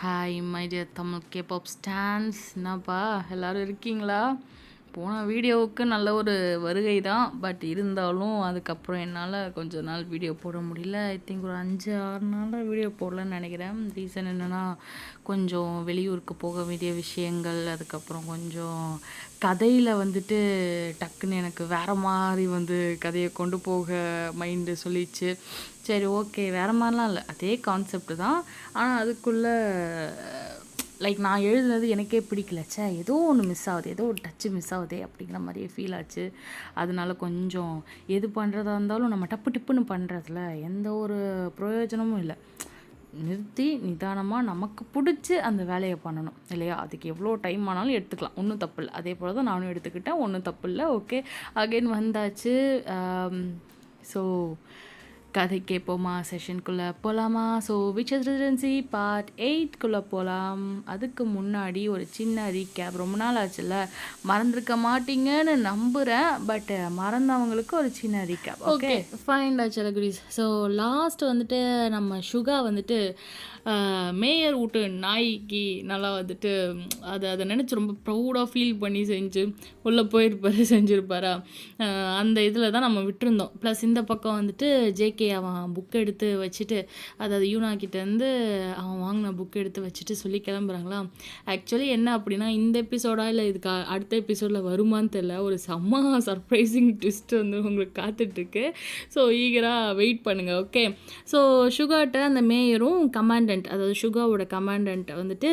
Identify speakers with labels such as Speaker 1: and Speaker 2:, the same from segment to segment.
Speaker 1: Hi my dear Tamil kebab stance. என்னப்பா எல்லோரும் இருக்கீங்களா? போன வீடியோவுக்கு நல்ல ஒரு வருகை தான். பட் இருந்தாலும் அதுக்கப்புறம் என்னால் கொஞ்ச நாள் வீடியோ போட முடியல. ஐ திங்க் ஒரு 5-6 நாளாக வீடியோ போடலன்னு நினைக்கிறேன். ரீசன் என்னென்னா கொஞ்சம் வெளியூருக்கு போக வேண்டிய விஷயங்கள், அதுக்கப்புறம் கொஞ்சம் கதையில் வந்துட்டு டக்குன்னு எனக்கு வேறு மாதிரி கதையை கொண்டு போக மைண்டு சொல்லிச்சு. சரி ஓகே, வேறு மாதிரிலாம் இல்லை, அதே கான்செப்ட் தான். ஆனால் அதுக்குள்ளே லைக் நான் எழுதுனது எனக்கே பிடிக்கல. ஏதோ ஒன்று மிஸ் ஆகுது, ஏதோ ஒரு டச்சு மிஸ் ஆகுதே அப்படிங்கிற மாதிரியே ஃபீல் ஆச்சு. அதனால கொஞ்சம் எது பண்ணுறதா இருந்தாலும் நம்ம டப்பு டிப்புன்னு பண்ணுறதுல எந்த ஒரு பிரயோஜனமும் இல்லை. நிறுத்தி நிதானமாக நமக்கு பிடிச்சி அந்த வேலையை பண்ணணும் இல்லையா? அதுக்கு எவ்வளோ டைம் ஆனாலும் எடுத்துக்கலாம், ஒன்றும் தப்பு இல்லை. அதே போல் தான் நானும் எடுத்துக்கிட்டேன், ஒன்றும் தப்பு இல்லை. ஓகே, அகைன் வந்தாச்சு. ஸோ கதை கேட்போமா, செஷனுக்குள்ளே போகலாமா? ஸோ விச்சஸ் ரெசிடென்சி பார்ட் 8க்குள்ளே போகலாம். அதுக்கு முன்னாடி ஒரு சின்ன ரீகேப். ரொம்ப நாள் ஆச்சுல்ல, மறந்துருக்க மாட்டீங்கன்னு நம்புகிறேன். பட் மறந்தவங்களுக்கு ஒரு சின்ன ரீகேப். ஓகே ஃபைன் செலகுரிஸ். ஸோ லாஸ்ட் வந்துட்டு நம்ம சுகா வந்துட்டு மேயர் வீட்டு நாய்க்கு நல்லா வந்துட்டு அதை நினச்சி ரொம்ப ப்ரௌடாக ஃபீல் பண்ணி செஞ்சு உள்ளே போயிருப்பார், செஞ்சுருப்பாரா. அந்த இதில் தான் நம்ம விட்டுருந்தோம். ப்ளஸ் இந்த பக்கம் வந்துட்டு ஜேகே அவன் புக் எடுத்து வச்சுட்டு, அதாவது யூனாக்கிட்டேருந்து அவன் வாங்கின புக் எடுத்து வச்சுட்டு சொல்லி கிளம்புறாங்களா. ஆக்சுவலி என்ன அப்படின்னா, இந்த எபிசோடா இல்லை இதுக்கு அடுத்த எபிசோடில் வருமானு தெரில, ஒரு செம்ம சர்ப்ரைசிங் ட்விஸ்ட் வந்து உங்களுக்கு காத்துட்ருக்கு. ஸோ ஈகராக வெயிட் பண்ணுங்கள். ஓகே, ஸோ சுகாட்ட அந்த மேயரும் கமாண்டன்ட், அதாவது சுகாவோட கமாண்டன்ட் வந்துட்டு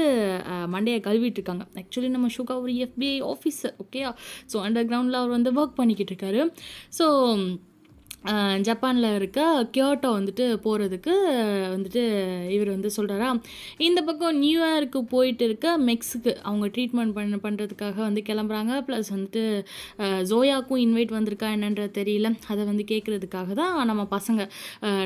Speaker 1: மண்டையை கழுவிட்டு இருக்காங்க. ஆக்சுவலி நம்ம சுகா ஒரு FBI ஆஃபீஸர். ஓகேயா? ஸோ அண்டர் கிரவுண்டில் அவர் வந்து ஒர்க் பண்ணிக்கிட்டு இருக்காரு. ஸோ ஜப்பானில் இருக்க கியோட்டோ வந்துட்டு போகிறதுக்கு வந்துட்டு இவர் வந்து சொல்கிறாரா, இந்த பக்கம் நியூயார்க்கு போயிட்டு இருக்க மெக்ஸுக்கு அவங்க ட்ரீட்மெண்ட் பண்ணுறதுக்காக வந்து கிளம்புறாங்க. ப்ளஸ் வந்துட்டு ஜோயாக்கும் இன்வைட் வந்திருக்கா என்னன்றது தெரியல. அதை வந்து கேட்குறதுக்காக தான் நம்ம பசங்க,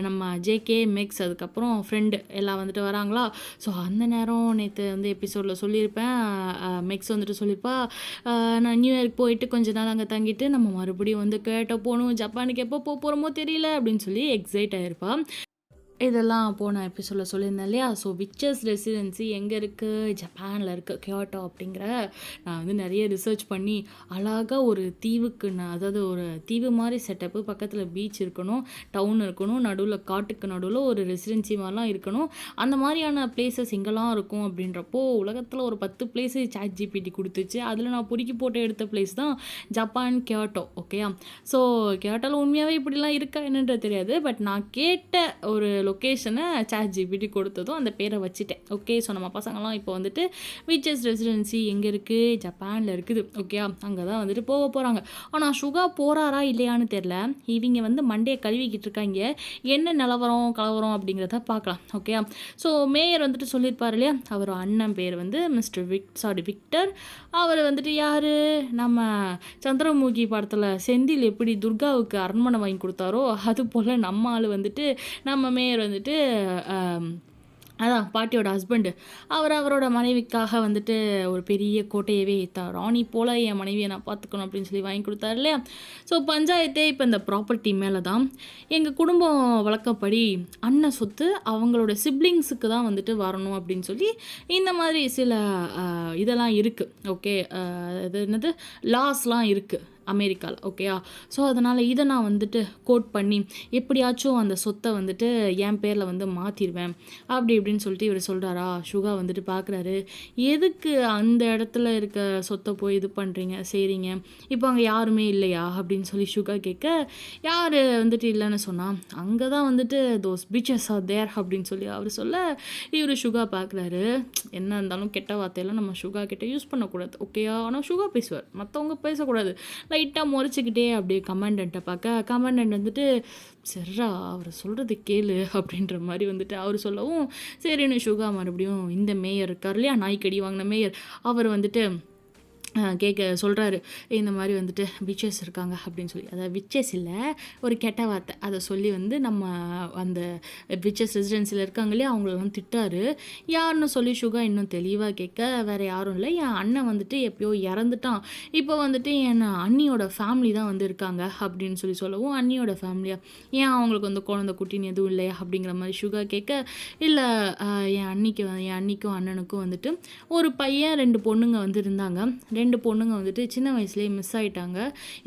Speaker 1: நம்ம ஜேகே, மெக்ஸ், அதுக்கப்புறம் ஃப்ரெண்டு எல்லாம் வந்துட்டு வராங்களா. ஸோ அந்த நேரம் நேற்று வந்து எபிசோடில் சொல்லியிருப்பேன், மெக்ஸ் வந்துட்டு சொல்லியிருப்பா, நான் நியூயார்க் போயிட்டு கொஞ்ச நாள் அங்கே தங்கிட்டு நம்ம மறுபடியும் வந்து கியோட்டோ போகணும், ஜப்பானுக்கு எப்போ போகிறோமோ தெரியல அப்படின்னு சொல்லி எக்ஸைட் ஆகிருப்பான். இதெல்லாம் போன எபிசோடில் சொல்லியிருந்தேன் இல்லையா. ஸோ விச்சஸ் ரெசிடென்சி எங்கே இருக்குது? ஜப்பானில் இருக்குது, கியோட்டோ அப்படிங்கிற. நான் வந்து நிறைய ரிசர்ச் பண்ணி அழகாக ஒரு தீவுக்கு, அதாவது ஒரு தீவு மாதிரி செட்டப்பு, பக்கத்தில் பீச் இருக்கணும், டவுன் இருக்கணும், நடுவில் காட்டுக்கு நடுவில் ஒரு ரெசிடென்சி மாதிரிலாம் இருக்கணும். அந்த மாதிரியான பிளேசஸ் எங்கெல்லாம் இருக்கும் அப்படின்றப்போ உலகத்தில் ஒரு 10 பிளேஸு ChatGPT கொடுத்துச்சு. அதில் நான் பொறுக்கி போட்டு எடுத்த பிளேஸ் தான் ஜப்பான், கியோட்டோ. ஓகேயா? ஸோ கியோட்டோவில் உண்மையாகவே இப்படிலாம் இருக்கா என்னன்றது தெரியாது. பட் நான் கேட்ட ஒரு லொக்கேஷனை ChatGPT கொடுத்ததும் அந்த பேரை வச்சுட்டேன். ஓகே, ஸோ நம்ம பசங்கள்லாம் இப்போ வந்துட்டு விச்சஸ் ரெசிடென்சி எங்கே இருக்குது? ஜப்பானில் இருக்குது. ஓகே, அங்கே தான் வந்துட்டு போக போகிறாங்க. ஆனால் சுகா போகிறாரா இல்லையான்னு தெரில. இவங்க வந்து மண்டையை கழுவிக்கிட்டு இருக்காங்க. என்ன நிலவரம் கலவரம் அப்படிங்கிறத பார்க்கலாம். ஓகே, ஸோ மேயர் வந்துட்டு சொல்லியிருப்பார் இல்லையா, அவர் அண்ணன் பேர் வந்து மிஸ்டர் விக்டர். அவர் வந்துட்டு யார், நம்ம சந்திரமுகி படத்தில் செந்தில் எப்படி துர்காவுக்கு அரண்மனை வாங்கி கொடுத்தாரோ அது போல் நம்ம ஆள் வந்துட்டு நம்ம மேயர் வந்துட்டு அதான் பாட்டியோட ஹஸ்பண்டு. அவரோட மனைவிக்காக வந்துட்டு ஒரு பெரிய கோட்டையவே ராணி போல் என் மனைவியை நான் பார்த்துக்கணும் அப்படின்னு சொல்லி வாங்கி கொடுத்தாரு இல்லையா. ஸோ பஞ்சாயத்தே இப்போ இந்த ப்ராப்பர்ட்டி மேலே தான். எங்கள் குடும்பம் வழக்கப்படி அண்ணன் சொத்து அவங்களோட சிப்ளிங்ஸுக்கு தான் வந்துட்டு வரணும் அப்படின்னு சொல்லி இந்த மாதிரி சில இதெல்லாம் இருக்குது. ஓகே, அது என்னது, லாஸ்லாம் இருக்குது அமெரிக்காவில். ஓகேயா? ஸோ அதனால் இதை நான் வந்துட்டு கோட் பண்ணி எப்படியாச்சும் அந்த சொத்தை வந்துட்டு என் பேரில் வந்து மாற்றிடுவேன் அப்படி இப்படின்னு சொல்லிட்டு இவர் சொல்கிறாரா. சுகா வந்துட்டு பார்க்குறாரு, எதுக்கு அந்த இடத்துல இருக்க சொத்தை போய் இது பண்ணுறீங்க செய்கிறீங்க, இப்போ அங்கே யாருமே இல்லையா அப்படின்னு சொல்லி சுகா கேட்க, யார் வந்துட்டு இல்லைன்னு சொன்னால், அங்கே தான் வந்துட்டு தோஸ் பீச்சஸ் ஆர் தேர் அப்படின்னு சொல்லி அவர் சொல்ல, இவர் சுகா பார்க்குறாரு, என்ன இருந்தாலும் கெட்ட வார்த்தையெல்லாம் நம்ம சுகா கிட்ட யூஸ் பண்ணக்கூடாது. ஓகேயா? ஆனால் சுகா பேசுவார், மற்றவங்க பேசக்கூடாது. லைட்டாக முறைச்சிக்கிட்டே அப்படியே கமாண்டண்ட்டை பார்க்க, கமாண்டண்ட் வந்துட்டு சரிடா அவர் சொல்கிறது கேளு அப்படின்ற மாதிரி வந்துட்டு அவர் சொல்லவும், சரின்னு சுகா மறுபடியும் இந்த மேயர் இருக்கார் இல்லையா, நாய்க்கடி வாங்கின மேயர், அவர் வந்துட்டு சொல்கிறாரு, இந்த மாதிரி வந்துட்டு விச்சஸ் இருக்காங்க அப்படின்னு சொல்லி. அதாவது விச்சஸ் இல்லை, ஒரு கெட்ட வார்த்தை. அதை சொல்லி வந்து நம்ம அந்த விச்சஸ் ரெசிடென்சியில் இருக்காங்க இல்லையா, அவங்களெல்லாம் திட்டாரு. யாருன்னு சொல்லி சுகா இன்னும் தெளிவாக கேட்க, வேறு யாரும் இல்லை, என் அண்ணன் வந்துட்டு எப்பயோ இறந்துட்டான், இப்போ வந்துட்டு என் அண்ணியோட ஃபேமிலி தான் வந்து இருக்காங்க அப்படின்னு சொல்லவும், அண்ணியோட ஃபேமிலியா, ஏன் அவங்களுக்கு வந்து குழந்தை குட்டின்னு எதுவும் இல்லையா அப்படிங்கிற மாதிரி சுகா கேட்க, இல்லை என் அண்ணிக்கும் அண்ணனுக்கும் வந்துட்டு ஒரு பையன் 2 பொண்ணுங்க வந்து இருந்தாங்க. 2 பொண்ணுங்க வந்துட்டு சின்ன வயசுலேயே மிஸ் ஆகிட்டாங்க,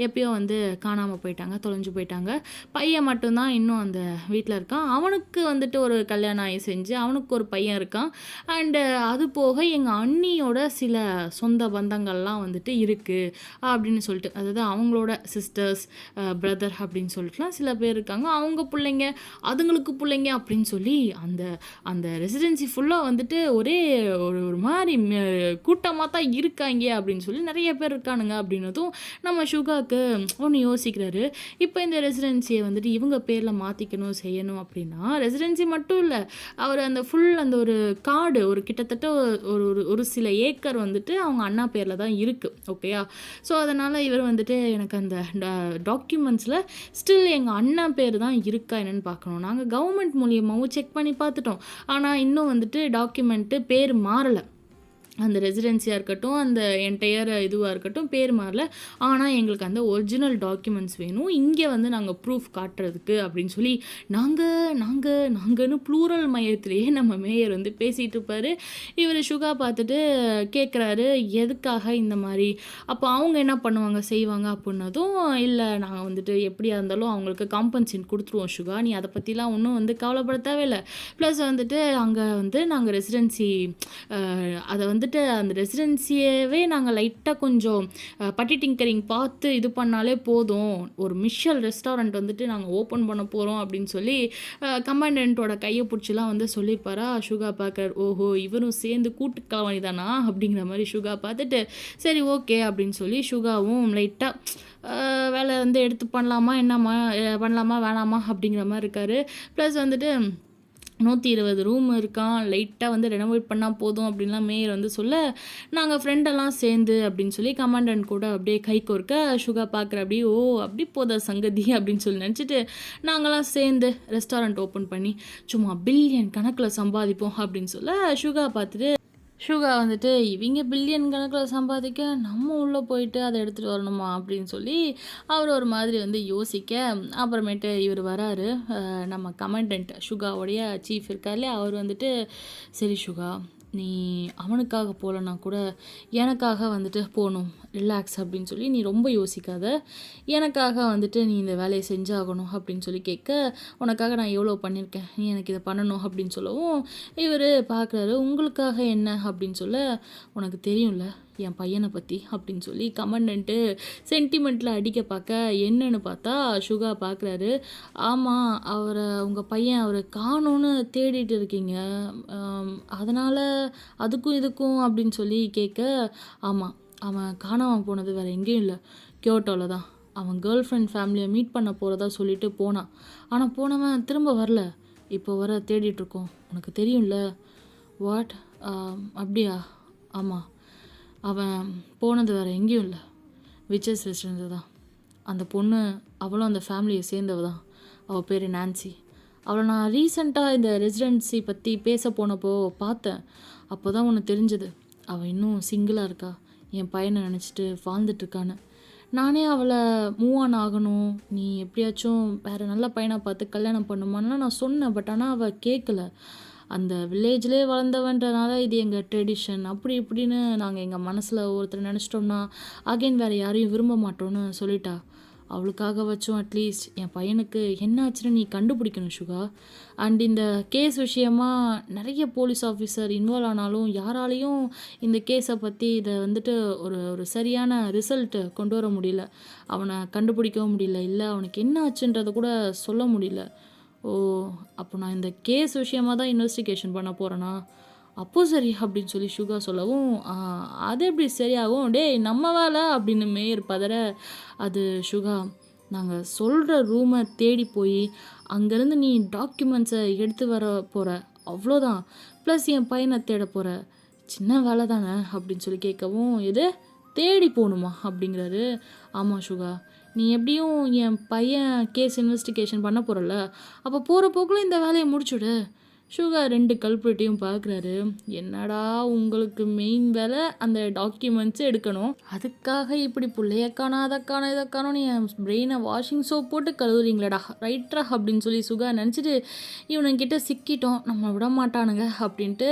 Speaker 1: எப்பயோ வந்து காணாமல் போயிட்டாங்க, தொலைஞ்சு போயிட்டாங்க. பையன் மட்டும்தான் இன்னும் அந்த வீட்டில் இருக்கான். அவனுக்கு வந்துட்டு ஒரு கல்யாணம் ஆகி செஞ்சு அவனுக்கு ஒரு பையன் இருக்கான். அண்டு அது போக எங்கள் அண்ணியோட சில சொந்த பந்தங்கள்லாம் வந்துட்டு இருக்குது அப்படின்னு சொல்லிட்டு, அதாவது அவங்களோட சிஸ்டர்ஸ், பிரதர் அப்படின்னு சொல்லிட்டுலாம் சில பேர் இருக்காங்க. அவங்க பிள்ளைங்க, அதுங்களுக்கு பிள்ளைங்க அப்படின்னு சொல்லி அந்த அந்த ரெசிடென்சி ஃபுல்லாக வந்துட்டு ஒரே ஒரு மாதிரி கூட்டமாக தான் இருக்காங்க அப்படின்னு சொல்லி நிறைய பேர் இருக்கானுங்க அப்படின்னதும் நம்ம சுகாவுக்கு ஒன்று யோசிக்கிறாரு. இப்போ இந்த ரெசிடென்சியை வந்துட்டு இவங்க பேரில் மாற்றிக்கணும் செய்யணும் அப்படின்னா, ரெசிடென்சி மட்டும் இல்லை, அவர் அந்த அந்த ஒரு காடு, ஒரு கிட்டத்தட்ட ஒரு ஒரு சில ஏக்கர் வந்துட்டு அவங்க அண்ணா பேரில் தான் இருக்குது. ஓகேயா? ஸோ அதனால் இவர் வந்துட்டு எனக்கு அந்த டாக்குமெண்ட்ஸில் ஸ்டில் எங்கள் அண்ணா பேர் தான் இருக்கா என்னென்னு பார்க்கணும். நாங்கள் கவர்மெண்ட் மூலியமாகவும் செக் பண்ணி பார்த்துட்டோம், ஆனால் இன்னும் வந்துட்டு டாக்குமெண்ட்டு பேர் மாறலை. அந்த ரெசிடென்சியாக இருக்கட்டும், அந்த என்டையர் இதுவாக இருக்கட்டும், பேர் மாறல. ஆனால் எங்களுக்கு அந்த ஒரிஜினல் டாக்குமெண்ட்ஸ் வேணும், இங்கே வந்து நாங்கள் ப்ரூஃப் காட்டுறதுக்கு அப்படின்னு சொல்லி நாங்கன்னு ப்ளூரல் மையத்திலேயே நம்ம மேயர் வந்து பேசிகிட்டு இருப்பார். இவர் சுகா பார்த்துட்டு கேட்குறாரு, எதுக்காக இந்த மாதிரி? அப்போ அவங்க என்ன பண்ணுவாங்க செய்வாங்க அப்படின்னதும், இல்லை நாங்கள் வந்துட்டு எப்படியா இருந்தாலும் அவங்களுக்கு காம்பன்சேட் கொடுத்துருவோம் சுகா, நீ அதை பற்றிலாம் ஒன்றும் வந்து கவலைப்பட தேவையில்லை. ப்ளஸ் வந்துட்டு அங்கே வந்து நாங்கள் ரெசிடென்சி அதை வந்துட்டு அந்த ரெசிடென்சியவே நாங்கள் லைட்டாக கொஞ்சம் பட்டி டிங்கரிங் பார்த்து இது பண்ணாலே போதும், ஒரு மிஷல் ரெஸ்டாரண்ட் வந்துட்டு நாங்கள் ஓப்பன் பண்ண போகிறோம் அப்படின்னு சொல்லி கமாண்டன்ட்டோட கையை பிடிச்சிலாம் வந்து சொல்லியிருப்பாரா. சுகா பார்க்குறாரு, ஓஹோ இவரும் சேர்ந்து கூட்டுக்கலவாணி தானா அப்படிங்கிற மாதிரி சுகா பார்த்துட்டு, சரி ஓகே அப்படின்னு சொல்லி சுகாவும் லைட்டாக வேலை வந்து எடுத்து பண்ணலாமா பண்ணலாமா வேணாமா அப்படிங்கிற மாதிரி இருக்கார். ப்ளஸ் வந்துட்டு 120 ரூம் இருக்கான், லைட்டாக வந்து ரெனோவேட் பண்ணால் போதும் அப்படின்லாம் மேயர் வந்து சொல்ல, நாங்கள் ஃப்ரெண்டெல்லாம் சேர்ந்து அப்படின்னு சொல்லி கமாண்டன்ட் கூட அப்படியே கை கோர்க்க சுகா பார்க்குற அப்படியே, ஓ அப்படி போதா சங்கதி அப்படின்னு சொல்லி நினச்சிட்டு நாங்களாம் சேர்ந்து ரெஸ்டாரண்ட் ஓப்பன் பண்ணி சும்மா பில்லியன் கணக்கில் சம்பாதிப்போம் அப்படின்னு சொல்ல, சுகா பார்த்துட்டு சுகா வந்துட்டு இவங்க பில்லியன் கணக்கில் சம்பாதிக்க நம்ம உள்ளே போயிட்டு அதை எடுத்துகிட்டு வரணுமா அப்படின்னு சொல்லி அவர் ஒரு மாதிரி வந்து யோசிக்க, அப்புறமேட்டு இவர் வராரு, நம்ம கமாண்டன்ட் சுகாவுடைய சீஃப் இருக்கார் இல்லையா, அவர் வந்துட்டு, சரி சுகா நீ அவனுக்காக போகலன்னா கூட எனக்காக வந்துட்டு போகணும், ரிலாக்ஸ் அப்படின்னு சொல்லி நீ ரொம்ப யோசிக்காத, எனக்காக வந்துட்டு நீ இந்த வேலையை செஞ்சாகணும் அப்படின்னு சொல்லி கேட்க, உனக்காக நான் எவ்வளோ பண்ணியிருக்கேன், நீ எனக்கு இதை பண்ணணும் அப்படின்னு சொல்லவும் இவர் பார்க்குறாரு, உங்களுக்காக என்ன அப்படின்னு சொல்ல, உனக்கு தெரியும்ல என் பையனை பற்றி அப்படின்னு சொல்லி கமாண்டன்ட்டு சென்டிமெண்ட்டில் அடிக்க பார்க்க, என்னன்னு பார்த்தா சுகா பார்க்குறாரு, ஆமாம் உங்கள் பையன் அவரை காணோன்னு தேடிட்டு இருக்கீங்க, அதனால் அதுக்கும் இதுக்கும் அப்படின்னு சொல்லி கேட்க, ஆமாம் அவன் காணாமல் போனது வேறு எங்கேயும் இல்லை, கியோட்டோவில் தான். அவன் கேர்ள் ஃப்ரெண்ட் ஃபேமிலியை மீட் பண்ண போகிறதா சொல்லிட்டு போனான், ஆனால் போனவன் திரும்ப வரல, இப்போ வர தேடிட்டுருக்கோம், உனக்கு தெரியும்ல. வாட்? அப்படியா? ஆமாம், அவன் போனது வேறு எங்கேயும் இல்லை, விச்சஸ் ரெஸ்டாரண்ட் தான். அந்த பொண்ணு அவளும் அந்த ஃபேமிலியை சேர்ந்தவ தான், அவள் பேர் நான்சி. அவளை நான் ரீசெண்டாக இந்த ரெசிடென்சி பற்றி பேச போனப்போ பார்த்தேன், அப்போ தான் ஒன்று தெரிஞ்சது, அவள் இன்னும் சிங்கிளாக இருக்கா, என் பையனை நினச்சிட்டு வாழ்ந்துட்டுருக்கான்னு. நானே அவளை மூவ் ஆன் ஆகணும், நீ எப்படியாச்சும் வேறு நல்ல பையனாக பார்த்து கல்யாணம் பண்ணுமான்லாம் நான் சொன்னேன், பட் ஆனால் அவள் கேட்கல. அந்த வில்லேஜ்லேயே வளர்ந்தவன்றனால இது எங்கள் ட்ரெடிஷன் அப்படி இப்படின்னு நாங்கள் எங்கள் மனசில் ஒருத்தர் நினச்சிட்டோம்னா அகைன் வேறு யாரையும் விரும்ப மாட்டோன்னு சொல்லிட்டா. அவளுக்காக வச்சோம் அட்லீஸ்ட் என் பையனுக்கு என்ன ஆச்சுன்னு நீ கண்டுபிடிக்கணும் சுகா. அண்ட் இந்த கேஸ் விஷயமா நிறைய போலீஸ் ஆஃபீஸர் இன்வால்வ் ஆனாலும் யாராலையும் இந்த கேஸை பற்றி இதை வந்துட்டு ஒரு சரியான ரிசல்ட்டு கொண்டு வர முடியல, அவனை கண்டுபிடிக்கவும் முடியல, இல்லை அவனுக்கு என்ன ஆச்சுன்றதை கூட சொல்ல முடியல. ஓ, அப்போ நான் இந்த கேஸ் விஷயமாக தான் இன்வெஸ்டிகேஷன் பண்ண போகிறேன்னா, அப்போது சரி அப்படின்னு சொல்லி சுகா சொல்லவும், அது எப்படி சரியாகும், டேய் நம்ம வேலை அப்படின்னு மேயர் பதற, அது சுகா நாங்கள் சொல்கிற ரூமை தேடி போய் அங்கேருந்து நீ டாக்குமெண்ட்ஸை எடுத்து வர போகிற, அவ்வளோதான். ப்ளஸ் என் பையனை தேட போகிற, சின்ன வேலை தானே அப்படின்னு சொல்லி கேட்கவும், இது தேடி போகணுமா அப்படிங்கிறாரு. ஆமாம் சுகா, நீ எப்படியும் என் பையன் கேஸ் இன்வெஸ்டிகேஷன் பண்ண போகிறல்ல, அப்போ போகிற போக்கில் இந்த வேலையை முடிச்சுடு. சுகா 2 கல்பிரிட்டையும் பார்க்குறாரு. என்னடா உங்களுக்கு மெயின் வேலை அந்த டாக்குமெண்ட்ஸை எடுக்கணும், அதுக்காக இப்படி பிள்ளைய காணோம் அதை காணோம் இதை காணோன்னு என் பிரெயினை வாஷிங் சோப் போட்டு கழுவுறீங்களடா ரைட்ரா அப்படின்னு சொல்லி சுகா நினச்சிட்டு இவனுங்கிட்ட சிக்கிட்டோம், நம்ம விட மாட்டானுங்க அப்படின்ட்டு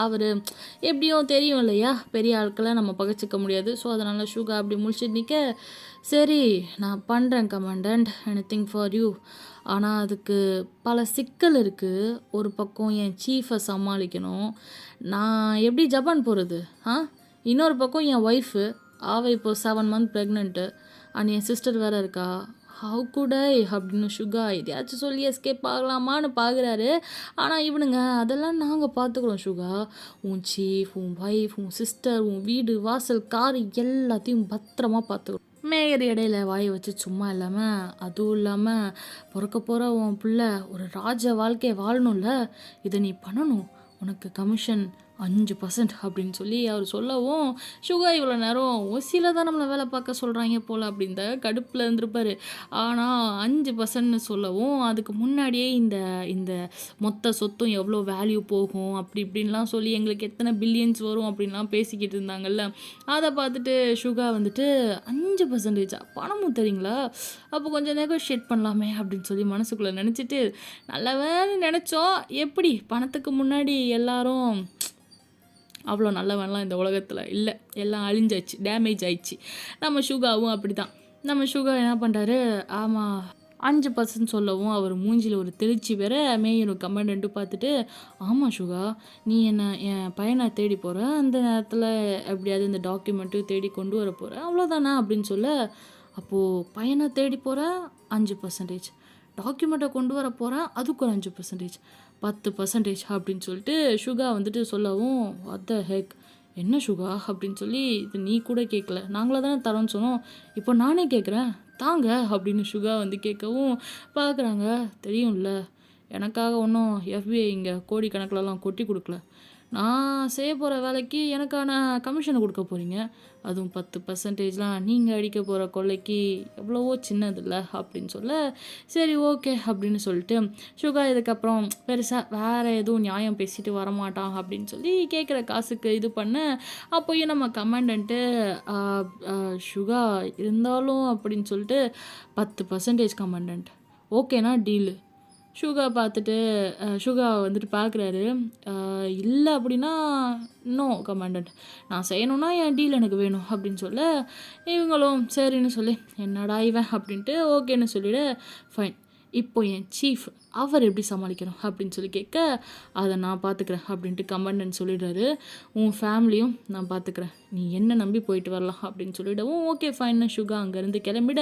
Speaker 1: அவர் எப்படியோ தெரியும் இல்லையா, பெரிய ஆட்களை நம்ம பகைச்சிக்க முடியாது. ஸோ அதனால் சுகா அப்படி முடிச்சுட்டு நிற்க, சரி நான் பண்ணுறேன் கமாண்டன்ட், எனிதிங் ஃபார் யூ. ஆனால் அதுக்கு பல சிக்கல் இருக்குது. ஒரு பக்கம் என் சீஃபை சமாளிக்கணும், நான் எப்படி ஜப்பான் போகிறது, இன்னொரு பக்கம் என் ஒய்ஃபு, அவள் இப்போ 7 month pregnant, and N sister வேறு இருக்கா. ஹவு குட் ஐ அப்படின்னு சுகா எதையாச்சும் சொல்லி எஸ்கேப் ஆகலாமான்னு பார்க்குறாரு. ஆனால் இவனுங்க அதெல்லாம் நாங்கள் பார்த்துக்குறோம் சுகா, உன் சீஃப், உன் ஒய்ஃப், உன் சிஸ்டர், உன் வீடு வாசல் கார் எல்லாத்தையும் பத்திரமா பார்த்துக்குறோம். மேயர் இடையில வாயை வச்சு சும்மா இல்லாமல், அதுவும் இல்லாமல் பிறக்க போகிற உன் பிள்ளை ஒரு ராஜ வாழ்க்கையை வாழணும்ல, இதை நீ பண்ணணும், உனக்கு கமிஷன் 5% அப்படின்னு சொல்லி அவர் சொல்லவும், சுகா இவ்வளோ நேரம் ஒசியில் தான் நம்மளை வேலை பார்க்க சொல்கிறாங்க போல் அப்படின்ற கடுப்பில் இருந்திருப்பார். ஆனால் 5%ன்னு சொல்லவும், அதுக்கு முன்னாடியே இந்த இந்த மொத்த சொத்தும் எவ்வளோ வேல்யூ போகும் அப்படி இப்படின்லாம் சொல்லி எங்களுக்கு எத்தனை பில்லியன்ஸ் வரும் அப்படின்லாம் பேசிக்கிட்டு இருந்தாங்கல்ல, அதை பார்த்துட்டு சுகா வந்துட்டு 5% பணமும் தரீங்களா, அப்போ கொஞ்சம் நெகோஷியேட் பண்ணலாமே அப்படின்னு சொல்லி மனசுக்குள்ளே நினச்சிட்டு, நல்லவேன்னு நினச்சோம், எப்படி பணத்துக்கு முன்னாடி எல்லாரும் அவ்வளோ நல்லவன்லாம் இந்த உலகத்தில் இல்லை, எல்லாம் அழிஞ்சாச்சு, டேமேஜ் ஆயிடுச்சு. நம்ம சுகாவும் அப்படி தான். நம்ம சுகா என்ன பண்ணுறாரு, ஆமாம் 5% சொல்லவும் அவர் மூஞ்சியில் ஒரு தெளிச்சி வேற மேயரும் கமாண்டன்ட்டு பார்த்துட்டு, ஆமாம் சுகா, நீ என்ன என் பையனை தேடி போகிற, அந்த நேரத்தில் எப்படியாவது இந்த டாக்குமெண்ட்டு தேடி கொண்டு வர போகிற, அவ்வளோதானா அப்படின்னு சொல்ல, அப்போது பையனை தேடி போகிற 5%, டாக்குமெண்ட்டை கொண்டு வர போகிறேன் அதுக்கு ஒரு 5%, 10% அப்படின்னு சொல்லிட்டு சுகா வந்துட்டு சொல்லவும், வாட் த ஹெக், என்ன சுகா அப்படின்னு சொல்லி, இது நீ கூட கேட்கல, நாங்களே தானே தரோன்னு சொன்னோம், இப்போ நானே கேட்குறேன் தாங்க அப்படின்னு சுகா வந்து கேட்கவும் பார்க்குறாங்க. தெரியும்ல, எனக்காக ஒன்றும் FBI இங்கே கோடிக்கணக்கிலலாம் கொட்டி கொடுக்கல, நான் செய்ய போகிற வேலைக்கு எனக்கான கமிஷனை கொடுக்க போகிறீங்க, அதுவும் 10%லாம் நீங்கள் அடிக்க போகிற கொள்ளைக்கு எவ்வளவோ சின்னதில்ல அப்படின்னு சொல்ல, சரி ஓகே அப்படின்னு சொல்லிட்டு சுகா இதுக்கப்புறம் பெருசாக வேறு எதுவும் நியாயம் பேசிட்டு வரமாட்டான் அப்படின்னு சொல்லி கேட்குற காசுக்கு இது பண்ண, அப்போயும் நம்ம கமாண்டன்ட்டு சுகா இருந்தாலும் அப்படின்னு சொல்லிட்டு 10% கமாண்டன்ட் ஓகேனா டீலு. சுகா பார்த்துட்டு சுகா வந்துட்டு பார்க்குறாரு, இல்லை அப்படின்னா நோ கமாண்டன்ட், நான் செய்யணுன்னா என் டீல் எனக்கு வேணும் அப்படின்னு சொல்ல, இவங்களும் சரின்னு சொல்லி என்னடா இவன் அப்படின்ட்டு ஓகேன்னு சொல்லிவிட, ஃபைன் இப்போ என் சீஃப் அவர் எப்படி சமாளிக்கணும் அப்படின்னு சொல்லி கேட்க, அதை நான் பார்த்துக்கிறேன் அப்படின்ட்டு கமாண்டன்ட் சொல்லிடுறாரு. உன் ஃபேமிலியும் நான் பார்த்துக்கிறேன், நீ என்ன நம்பி போயிட்டு வரலாம் அப்படின்னு சொல்லிவிடவும் ஓகே ஃபைன்னு சுகா அங்கேருந்து கிளம்பிட.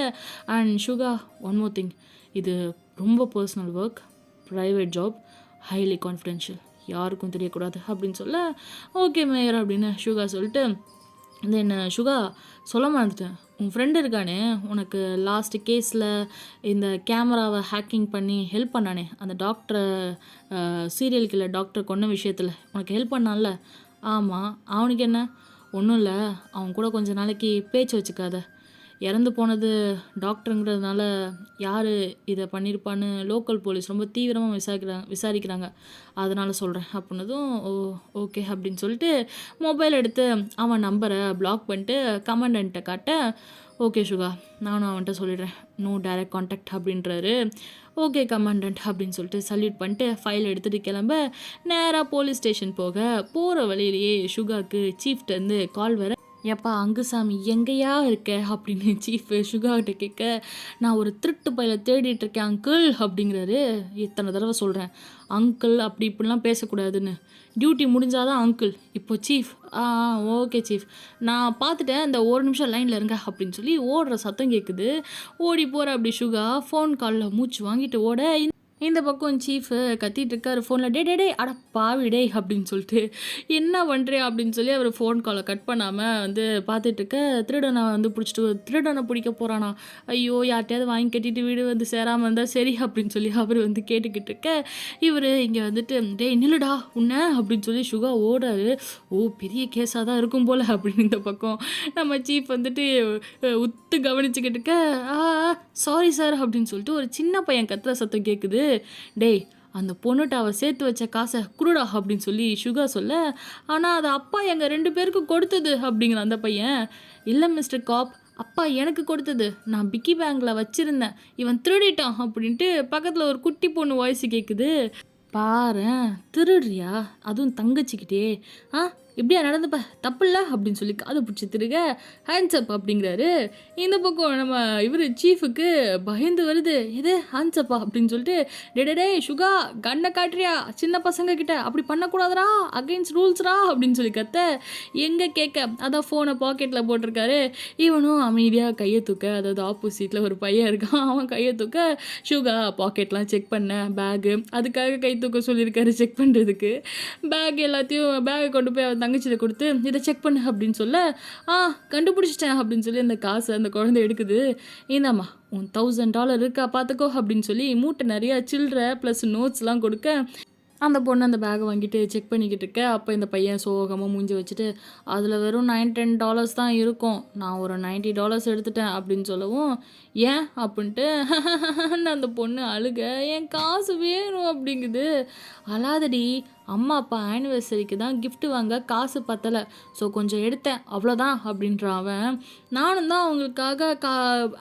Speaker 1: And Suga one more thing, இது ரொம்ப personal work, private job, highly confidential, யாருக்கும் தெரியக்கூடாது அப்படின்னு சொல்ல, ஓகே மேயர் அப்படின்னு சுகா சொல்லிட்டு, தென் சுகா சொல்ல மறந்துட்டேன், உன் ஃப்ரெண்டு இருக்கானே உனக்கு லாஸ்ட் கேஸில் இந்த கேமராவை ஹேக்கிங் பண்ணி ஹெல்ப் பண்ணானே, அந்த டாக்டரை சீரியல் கில்லர் டாக்டர் கொன்ன விஷயத்தில் உனக்கு ஹெல்ப் பண்ணான்ல, ஆமாம் அவனுக்கு என்ன, ஒன்றும் இல்லை, அவன் கூட கொஞ்ச நாளைக்கு பேச்சு வச்சுக்காத, இறந்து போனது டாக்டருங்கிறதுனால யார் இதை பண்ணியிருப்பான்னு லோக்கல் போலீஸ் ரொம்ப தீவிரமாக விசாரிக்கிறாங்க, அதனால் சொல்கிறேன் அப்படின்னதும் ஓகே அப்படின்னு சொல்லிட்டு மொபைல் எடுத்து அவன் நம்பரை பிளாக் பண்ணிட்டு கமாண்டன்ட்டை காட்ட, ஓகே சுகா நானும் அவன்கிட்ட சொல்லிடுறேன், நோ டைரக்ட் கான்டாக்ட் அப்படின்றாரு. ஓகே கமாண்டன்ட் அப்படின்னு சொல்லிட்டு சல்யூட் பண்ணிட்டு ஃபைல் எடுத்துகிட்டு கிளம்ப நேராக போலீஸ் ஸ்டேஷன் போகிற வழியிலேயே சுகாவுக்கு சீஃப்டேருந்து கால் வர, எப்பா அங்குசாமி எங்கேயா இருக்க அப்படின்னு சீஃபு சுகாகிட்ட கேட்க, நான் ஒரு திருட்டு பையில தேடிட்டு இருக்கேன் அங்கிள் அப்படிங்கிறாரு. இத்தனை தடவை சொல்கிறேன் அங்கிள் அப்படி இப்படிலாம் பேசக்கூடாதுன்னு, டியூட்டி முடிஞ்சாதான் அங்கிள், இப்போ சீஃப், ஓகே சீஃப் நான் பார்த்துட்டேன், இந்த ஒரு நிமிஷம் லைனில் இருங்க அப்படின்னு சொல்லி ஓடுற சத்தம் கேட்குது. ஓடி போகிற அப்படி சுகா ஃபோன் காலில் மூச்சு வாங்கிட்டு ஓட, இந்த பக்கம் சீஃபு கத்திட்டு இருக்காரு ஃபோனில், டே டே டே அட பாவி டே அப்படின்னு சொல்லிட்டு, என்ன பண்ணுறே அப்படின்னு சொல்லி அவர் ஃபோன் காலை கட் பண்ணாமல் வந்து பார்த்துட்டு இருக்க. திருடனை வந்து திருடனை பிடிக்க போகிறானா, ஐயோ யார்ட்டையாவது வாங்கி கட்டிட்டு வீடு வந்து சேராமல் இருந்தால் சரி அப்படின்னு சொல்லி அவர் வந்து கேட்டுக்கிட்டு இருக்க. இவர் இங்கே வந்துட்டு, டே நில்லுடா உன்ன அப்படின்னு சொல்லி சுகா ஓடாரு. ஓ பெரிய கேஸாக தான் இருக்கும் போல் அப்படின்னு இந்த பக்கம் நம்ம சீஃப் வந்துட்டு உத்து கவனிச்சுக்கிட்டு இருக்க. சாரி சார் அப்படின்னு சொல்லிட்டு ஒரு சின்ன பையன் கத்துற சத்தம் கேட்குது. டேய் அந்த பொண்ணுட்ட அவள் சேர்த்து வச்ச காசை குருடா அப்படின்னு சொல்லி சுகா சொல்ல, ஆனால் அது அப்பா எங்கள் 2 பேருக்கு கொடுத்தது அப்படிங்கிற அந்த பையன். இல்லை மிஸ்டர் காப், அப்பா எனக்கு கொடுத்தது, நான் பிக்கி பேங்கில் வச்சுருந்தேன், இவன் திருடிட்டான் அப்படின்ட்டு பக்கத்தில் ஒரு குட்டி பொண்ணு வாய்ஸ் கேட்குது. பாரேன் திருடுறியா, அதுவும் தங்கச்சிக்கிட்டே, இப்படியா நடந்துப்ப தப்பில்ல அப்படின்னு சொல்லி காது பிடிச்சி திருக. ஹேண்ட்ஸ்அப் அப்படிங்கிறாரு. இந்த பக்கம் நம்ம இவர் சீஃபுக்கு பயந்து வருது. எது ஹேண்ட்ஸ்அப்பா அப்படின்னு சொல்லிட்டு, டே சுகா கண்ணை காட்டுறியா சின்ன பசங்க கிட்ட, அப்படி பண்ணக்கூடாதுரா, அகைன்ஸ்ட் ரூல்ஸ்ரா அப்படின்னு சொல்லி கத்த. எங்கே கேட்க, அதான் ஃபோனை பாக்கெட்டில் போட்டிருக்காரு. இவனும் அமைதியாக கையை தூக்க, அதாவது ஆப்போசிட்டில் ஒரு பையன் இருக்கான், அவன் கையை தூக்க, சுகா பாக்கெட்லாம் செக் பண்ண, பேகு அதுக்காக கை தூக்க சொல்லியிருக்காரு செக் பண்ணுறதுக்கு. பேகை கொண்டு போய் அவன் தங்கச்சியில் கொடுத்து, இதை செக் பண்ணு அப்படின்னு சொல்ல, கண்டுபிடிச்சிட்டேன் அப்படின்னு சொல்லி அந்த காசை அந்த குழந்தை எடுக்குது. இந்தாம்மா உன் $1000 இருக்கா பார்த்துக்கோ அப்படின்னு சொல்லி மூட்டை நிறையா சில்லற ப்ளஸ் நோட்ஸ்லாம் கொடுக்க, அந்த பொண்ணு அந்த பேகை வாங்கிட்டு செக் பண்ணிக்கிட்டு இருக்க. அப்போ இந்த பையன் சோகமாக மூஞ்சி வச்சுட்டு, அதில் வெறும் $9-10 தான் இருக்கும், நான் ஒரு $90 எடுத்துட்டேன் அப்படின்னு சொல்லவும், ஏன் அப்படின்ட்டு அந்த பொண்ணு அழுக, என் காசு வேணும் அப்படிங்குது. அழாதடி, அம்மா அப்பா ஆனிவர்சரிக்கு தான் கிஃப்ட் வாங்க காசு பத்தலை, ஸோ கொஞ்சம் எடுத்தேன் அவ்வளோதான் அப்படின்றான் அவன். நானும் தான் அவங்களுக்காக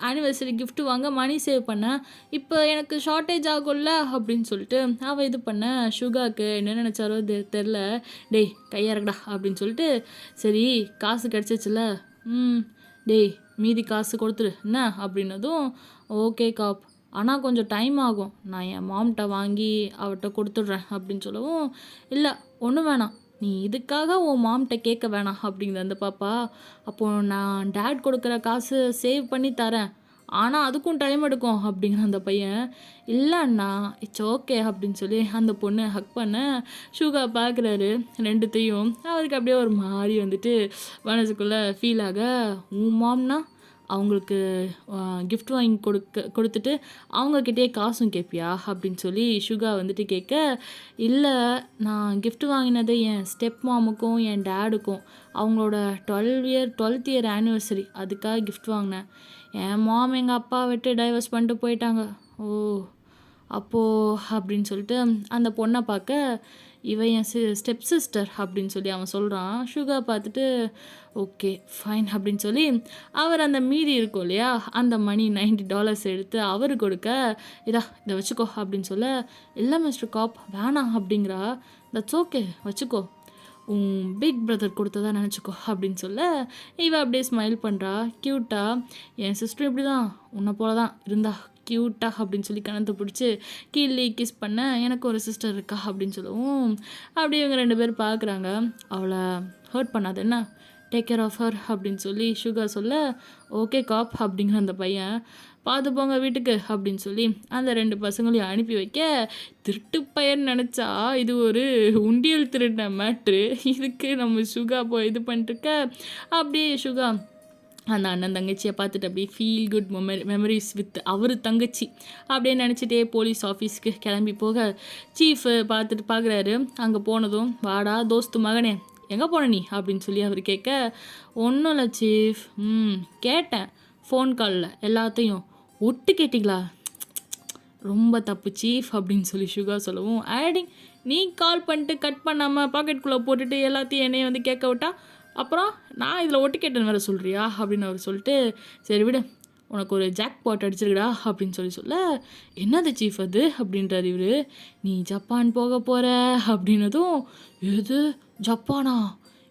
Speaker 1: ஆனிவர்சரி கிஃப்ட் வாங்க மணி சேவ் பண்ணேன், இப்போ எனக்கு ஷார்ட்டேஜ் ஆகும்ல அப்படின்னு சொல்லிட்டு அவள் இது பண்ண. சுகாவுக்கு என்ன நினச்சாரோ தெரில. டேய் கையாரடா அப்படின்னு சொல்லிட்டு, சரி காசு கிடச்சிச்சுல, டேய் மீதி காசு கொடுத்துரு என்ன அப்படின்னதும், ஓகே காப், ஆனால் கொஞ்சம் டைம் ஆகும், நான் என் மாம்கிட்ட வாங்கி அவட்ட கொடுத்துட்றேன் அப்படின்னு சொல்லவும், இல்லை ஒன்றும் வேணாம், நீ இதுக்காக உன் மாம்கிட்ட கேட்க வேணாம் அப்படிங்குது அந்த பாப்பா. அப்போது நான் டேட் கொடுக்குற காசு சேவ் பண்ணி தரேன், ஆனால் அதுக்கும் டைம் எடுக்கும் அப்படிங்கிற அந்த பையன். இல்லைண்ணா இட்ஸ் ஓகே அப்படின்னு சொல்லி அந்த பொண்ணு ஹக் பண்ண. சுகா பார்க்குறாரு ரெண்டுத்தையும். அவருக்கு அப்படியே ஒரு மாதிரி வந்துட்டு மனசுக்குள்ளே ஃபீல் ஆக, உன் மாம்னா அவங்களுக்கு கிஃப்ட் வாங்கி கொடுத்துட்டு அவங்கக்கிட்டே காசும் கேட்பியா அப்படின்னு சொல்லி சுகா வந்துட்டு கேட்க, இல்லை நான் கிஃப்ட் வாங்கினது என் ஸ்டெப் மாமுக்கும் என் டேடுக்கும் அவங்களோட 12th இயர் ஆனிவர்சரி அதுக்காக கிஃப்ட் வாங்கினேன், என் மாம் எங்கள் அப்பா விட்டு டைவர்ஸ் பண்ணிட்டு போயிட்டாங்க. ஓ அப்போது அப்படின்னு சொல்லிட்டு அந்த பொண்ணை பார்க்க, இவன் என் ஸ்டெப் சிஸ்டர் அப்படின்னு சொல்லி அவன் சொல்கிறான். சுகா பார்த்துட்டு ஓகே ஃபைன் அப்படின்னு சொல்லி அவர் அந்த மீதி இருக்கும் இல்லையா அந்த மணி $90 எடுத்து அவர் கொடுக்க, இதை வச்சுக்கோ அப்படின்னு சொல்ல, இல்லை மிஸ்டர் காப் வேணாம் அப்படிங்கிறா. தட்ஸ் ஓகே வச்சுக்கோ, உன் பிக் பிரதர் கொடுத்ததா நினச்சிக்கோ அப்படின்னு சொல்ல, இவன் அப்படியே ஸ்மைல் பண்ணுறா க்யூட்டாக. என் சிஸ்டர் இப்படி தான் உன்னை போல தான் இருந்தா க்யூட்டாக அப்படின்னு சொல்லி கணத்தை பிடிச்சி கீழே கிஸ் பண்ண, எனக்கு ஒரு சிஸ்டர் இருக்கா அப்படின்னு சொல்லவும், அப்படியே இவங்க 2 பேர் பார்க்குறாங்க. அவளை ஹர்ட் பண்ணாது என்ன, டேக் கேர் ஆஃப் ஹர் அப்படின்னு சொல்லி சுகா சொல்ல, ஓகே காப் அப்படிங்கிற அந்த பையன், பார்த்து போங்க வீட்டுக்கு அப்படின்னு சொல்லி அந்த 2 பசங்களையும் அனுப்பி வைக்க. திருட்டு பையன் நினச்சா இது ஒரு உண்டியல் திருடின மேட்ரு, இதுக்கு நம்ம சுகா போய் இது பண்ணிட்டுருக்க. அப்படியே சுகா அந்த அண்ணன் தங்கச்சியை பார்த்துட்டு அப்படியே ஃபீல் குட் மெமரிஸ் வித் அவர் தங்கச்சி அப்படியே நினச்சிட்டே போலீஸ் ஆஃபீஸ்க்கு கிளம்பி போக, சீஃபு பார்க்குறாரு. அங்கே போனதும், வாடா தோஸ்து மகனே எங்கே போன நீ அப்படின்னு சொல்லி அவர் கேட்க, ஒன்றும் இல்லை சீஃப், கேட்டேன் ஃபோன் காலில் எல்லாத்தையும், ஒட்டு கேட்டிங்களா, ரொம்ப தப்பு சீஃப் அப்படின்னு சொல்லி சுகா சொல்லவும், ஆடிங் நீ கால் பண்ணிட்டு கட் பண்ணாமல் பாக்கெட்டுக்குள்ளே போட்டுட்டு எல்லாத்தையும் என்னையை வந்து கேட்க விட்டா, அப்புறம் நான் இதில் ஒட்டு கேட்டேன்னு வேறு சொல்கிறியா அப்படின்னு அவர் சொல்லிட்டு, சரி விடு உனக்கு ஒரு ஜாக் பாட் அடிச்சிருக்கடா அப்படின்னு சொல்ல, என்னது சீஃப் அது அப்படின்றார் இவர். நீ ஜப்பான் போக போகிற அப்படின்னதும், எது ஜப்பானா,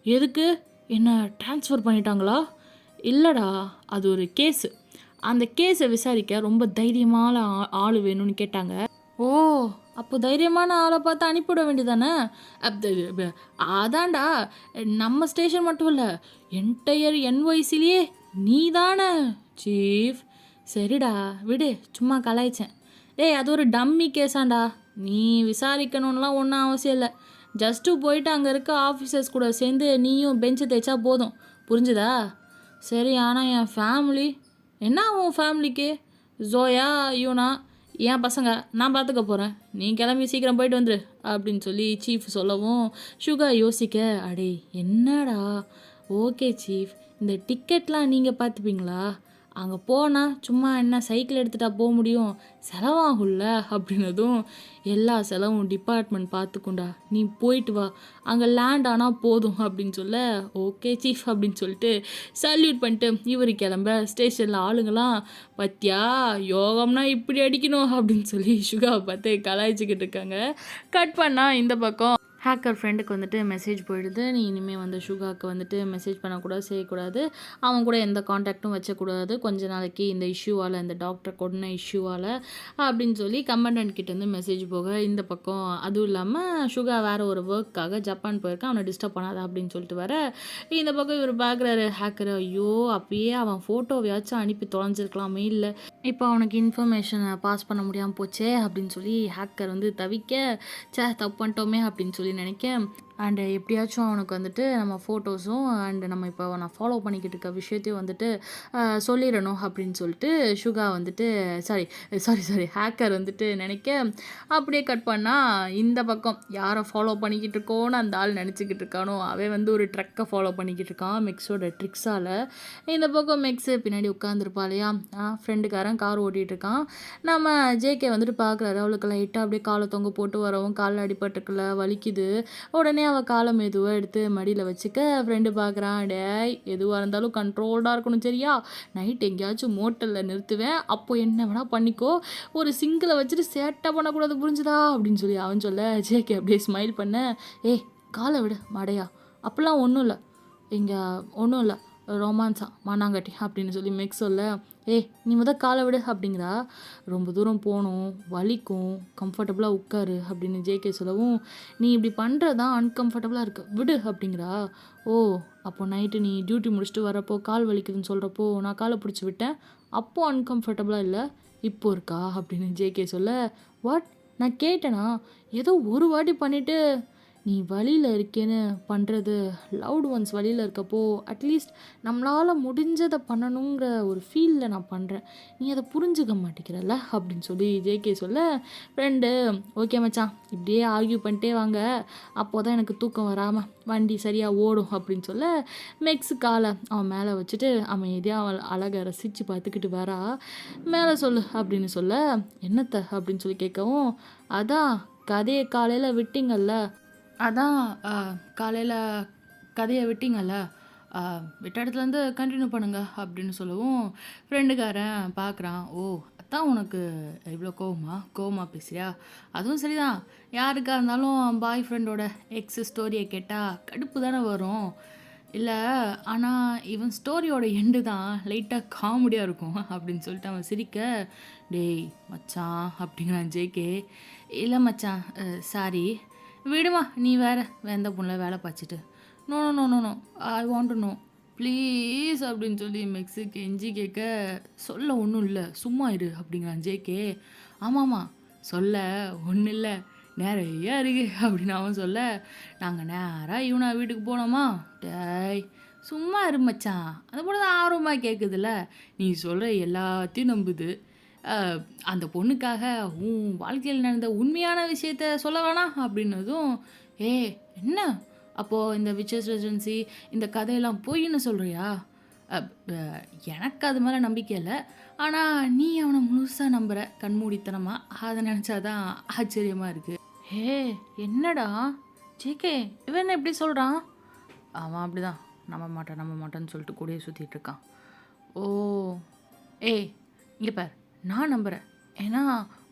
Speaker 1: எதுக்கு என்ன ட்ரான்ஸ்ஃபர் பண்ணிட்டாங்களா, இல்லைடா அது ஒரு கேஸு, அந்த கேஸை விசாரிக்க ரொம்ப தைரியமான ஆள் வேணும்னு கேட்டாங்க. ஓ அப்போ தைரியமான ஆளை பார்த்து அனுப்பிவிட வேண்டியதானே, அதான்டா நம்ம ஸ்டேஷன் மட்டும் இல்லை என்டையர் NYCலேயே நீ தானே சீஃப். சரிடா விடு சும்மா கலாய்ச்சேன், ஏய் அது ஒரு டம்மி கேஸாண்டா, நீ விசாரிக்கணும்லாம் ஒன்றும் அவசியம் இல்லை. ஜஸ்ட்டு போயிட்டு அங்கே இருக்க ஆஃபீஸர்ஸ் கூட சேர்ந்து நீயும் பெஞ்சு தேய்ச்சா போதும், புரிஞ்சுதா? சரி, ஆனால் என் ஃபேமிலி என்ன? உன் ஃபேமிலிக்கு ஜோயா, யூனா, என் பசங்க நான் பார்த்துக்க போகிறேன், நீ கிளம்பி சீக்கிரம் போயிட்டு வந்துரு அப்படின்னு சொல்லி சீஃப் சொல்லவும் சுகா யோசிக்க, அடே என்னடா, ஓகே சீஃப், இந்த டிக்கெட்லாம் நீங்கள் பார்த்துப்பீங்களா? அங்கே போனால் சும்மா என்ன சைக்கிள் எடுத்துகிட்டா போக முடியும், செலவாகும்ல அப்படின்னதும், எல்லா செலவும் டிபார்ட்மெண்ட் பார்த்துக்குண்டா, நீ போயிட்டு வா, அங்கே லேண்ட் ஆனால் போதும் அப்படின்னு சொல்ல, ஓகே சீஃப் அப்படின்னு சொல்லிட்டு சல்யூட் பண்ணிட்டு இவர் கிளம்ப ஸ்டேஷனில் ஆளுங்களாம், பத்தியா யோகம்னா இப்படி அடிக்கணும் அப்படின்னு சொல்லி சுகாவை பார்த்து கலாய்ச்சிக்கிட்டு இருக்காங்க. கட் பண்ணால் இந்த பக்கம் ஹேக்கர் ஃப்ரெண்டுக்கு வந்துட்டு மெசேஜ் போயிடுது, நீ இனிமேல் வந்து சுகாவுக்கு வந்துட்டு மெசேஜ் பண்ணக்கூடாது, செய்யக்கூடாது, அவன் கூட எந்த காண்டாக்டும் வச்சக்கூடாது கொஞ்ச நாளைக்கு, இந்த இஷ்யூவால், இந்த டாக்டர் கொடின இஷ்யூவால் அப்படின்னு சொல்லி கமாண்டன்ட் கிட்டேருந்து மெசேஜ் போக, இந்த பக்கம் அதுவும் இல்லாமல் சுகா வேறு ஒரு ஒர்க்காக ஜப்பான் போயிருக்கான், அவனை டிஸ்டர்ப் பண்ணாத அப்படின்னு சொல்லிட்டு வர, இந்த பக்கம் இவர் பார்க்குறாரு ஹேக்கர், ஐயோ அப்பயே அவன் ஃபோட்டோவையாச்சும் அனுப்பி தொலைஞ்சிருக்கலாமே, இல்லை இப்போ அவனுக்கு இன்ஃபர்மேஷனை பாஸ் பண்ண முடியாமல் போச்சே அப்படின்னு சொல்லி ஹேக்கர் வந்து தவிக்க, தப்பு பண்ணிட்டோமே அப்படின்னு சொல்லி நினைக்க, அண்டு எப்படியாச்சும் அவனுக்கு வந்துட்டு நம்ம ஃபோட்டோஸும் அண்டு நம்ம இப்போ நான் ஃபாலோ பண்ணிக்கிட்டு இருக்க விஷயத்தையும் வந்துட்டு சொல்லிடணும் அப்படின்னு சொல்லிட்டு சுகா வந்துட்டு சாரி ஹேக்கர் வந்துட்டு நினைக்க, அப்படியே கட் பண்ணால் இந்த பக்கம் யாரை ஃபாலோ பண்ணிக்கிட்டு இருக்கோன்னு அந்த ஆள் நினச்சிக்கிட்டு இருக்கானோ அவன் வந்து ஒரு ட்ரக்கை ஃபாலோ பண்ணிக்கிட்டு இருக்கான் மெக்ஸோட ட்ரிக்ஸால். இந்த பக்கம் மெக்ஸு பின்னாடி உட்காந்துருப்பா இல்லையா, ஃப்ரெண்டுக்காரன் கார் ஓட்டிகிட்டு இருக்கான். நம்ம ஜேகே வந்துட்டு பார்க்குறாரு, அவளுக்கு லைட்டாக அப்படியே காலை தொங்க போட்டு வரவும் காலில் அடிபட்டுருக்குல வலிக்குது. உடனே அவள் காலை மெதுவாக எடுத்து மடியில் வச்சுக்க, ஃப்ரெண்டு பார்க்குறான், டேய் எதுவாக இருந்தாலும் கண்ட்ரோல்டாக இருக்கணும் சரியா, நைட் எங்கேயாச்சும் மோட்டலில் நிறுத்துவேன், அப்போ என்ன வேணால் பண்ணிக்கோ, ஒரு சிங்கிளை வச்சுட்டு சேட்டை பண்ணக்கூடாது புரிஞ்சுதா அப்படின்னு சொல்லி அவன் சொல்ல, ஜேகே அப்படியே ஸ்மைல் பண்ண, ஏய் காலை விடு மடையா, அப்போல்லாம் ஒன்றும் இல்லை, இங்கே ஒன்றும் இல்லை ரொமான்ஸா மானாங்கட்டி அப்படின்னு சொல்லி மெக்ஸ் சொல்ல, நீ காலை விடு அப்படிங்கிறா. ரொம்ப தூரம் போகணும், வலிக்கும், கம்ஃபர்டபுளாக உட்காரு அப்படின்னு ஜேகே சொல்லவும், நீ இப்படி பண்ணுறதான் அன்கம்ஃபர்டபுளாக இருக்கு விடு அப்படிங்கிறா. ஓ அப்போ நைட்டு நீ டியூட்டி முடிச்சுட்டு வரப்போ கால் வலிக்குதுன்னு சொல்கிறப்போ நான் காலை பிடிச்சி விட்டேன், அப்போது அன்கம்ஃபர்டபுளாக இல்லை, இப்போ இருக்கா அப்படின்னு ஜேகே சொல்ல, வாட் நான் கேட்டேனா, ஏதோ ஒரு வாட்டி பண்ணிவிட்டு நீ வழியில் இருக்கேன்னு பண்ணுறது, லவ்டு ஒன்ஸ் வழியில் இருக்கப்போ அட்லீஸ்ட் நம்மளால் முடிஞ்சதை பண்ணணுங்கிற ஒரு ஃபீலில் நான் பண்ணுறேன், நீ அதை புரிஞ்சுக்க மாட்டேங்கிறல்ல அப்படின்னு சொல்லி ஜேகே சொல்ல, ஃப்ரெண்டு ஓகே மச்சான் இப்படியே ஆர்கியூ பண்ணிட்டே வாங்க, அப்போ தான் எனக்கு தூக்கம் வராமல் வண்டி சரியாக ஓடும் அப்படின்னு சொல்ல, மெக்ஸு காலை அவன் மேலே வச்சுட்டு அமைதியாக அவள் அழகை ரசித்து பார்த்துக்கிட்டு வரா. மேலே சொல்லு அப்படின்னு சொல்ல, என்னத்தை அப்படின்னு சொல்லி கேட்கவும், அதான் கதையை காலையில் விட்டீங்கல்ல, அதான் காலையில் கதையை விட்டீங்கல்ல, விட்ட இடத்துலேருந்து கண்டினியூ பண்ணுங்க அப்படின்னு சொல்லவும், ஃப்ரெண்டுக்காரன் பார்க்குறான், ஓ அதான் உனக்கு இவ்வளோ கோவமாக பேசுறியா, அதுவும் சரிதான், யாருக்காக இருந்தாலும் பாய் ஃப்ரெண்டோட எக்ஸ் ஸ்டோரியை கேட்டால் கடுப்பு தானே வரும், இல்லை ஆனால் இவன் ஸ்டோரியோட எண்டு தான் லைட்டாக காமெடியாக இருக்கும் அப்படின்னு சொல்லிட்டு அவன் சிரிக்க, டேய் மச்சான் அப்படிங்கிறான் ஜேகே. இல்லை மச்சான் சாரி விடுமா, நீ வேற எந்த பொண்ணில் வேலை பார்த்துட்டு, no no no no no I want to no please அப்படின்னு சொல்லி மெக்ஸு கெஞ்சி கேட்க, சொல்ல ஒன்றும் இல்லை சும்மா இரு அப்படிங்கிறான் ஜேகே. ஆமாம்மா சொல்ல ஒன்றும் இல்லை நிறையா இருக்கு அப்படின்னு அவன் சொல்ல, நாங்கள் நேராக இவனா வீட்டுக்கு போனோமா, டேய் சும்மா இரு மச்சான், அந்த பொண்ணு தான் ஆர்வமாக கேட்குதுல்ல, நீ சொல்கிற எல்லாத்தையும் நம்புது, அந்த பொண்ணுக்காக உன் வாழ்க்கையில் நடந்த உண்மையான விஷயத்த சொல்ல வேணாம் அப்படின்னதும், என்ன அப்போது இந்த விச்சஸ் ரெசிடென்சி இந்த கதையெல்லாம் பொய்ன்னு சொல்கிறியா, எனக்கு அது மேலே நம்பிக்கை இல்லை, ஆனால் நீ அவனை முழுசாக நம்புகிற கண்மூடித்தனமாக, அதை நினச்சாதான் ஆச்சரியமாக இருக்குது. என்னடா ஜேகே இவன் என்ன எப்படி சொல்கிறான், அவன் அப்படி தான் நம்ப மாட்டேன்னு சொல்லிட்டு கூடயே சுற்றிட்டு இருக்கான். ஓ இங்கே பார் நான் நம்புகிறேன், ஏன்னா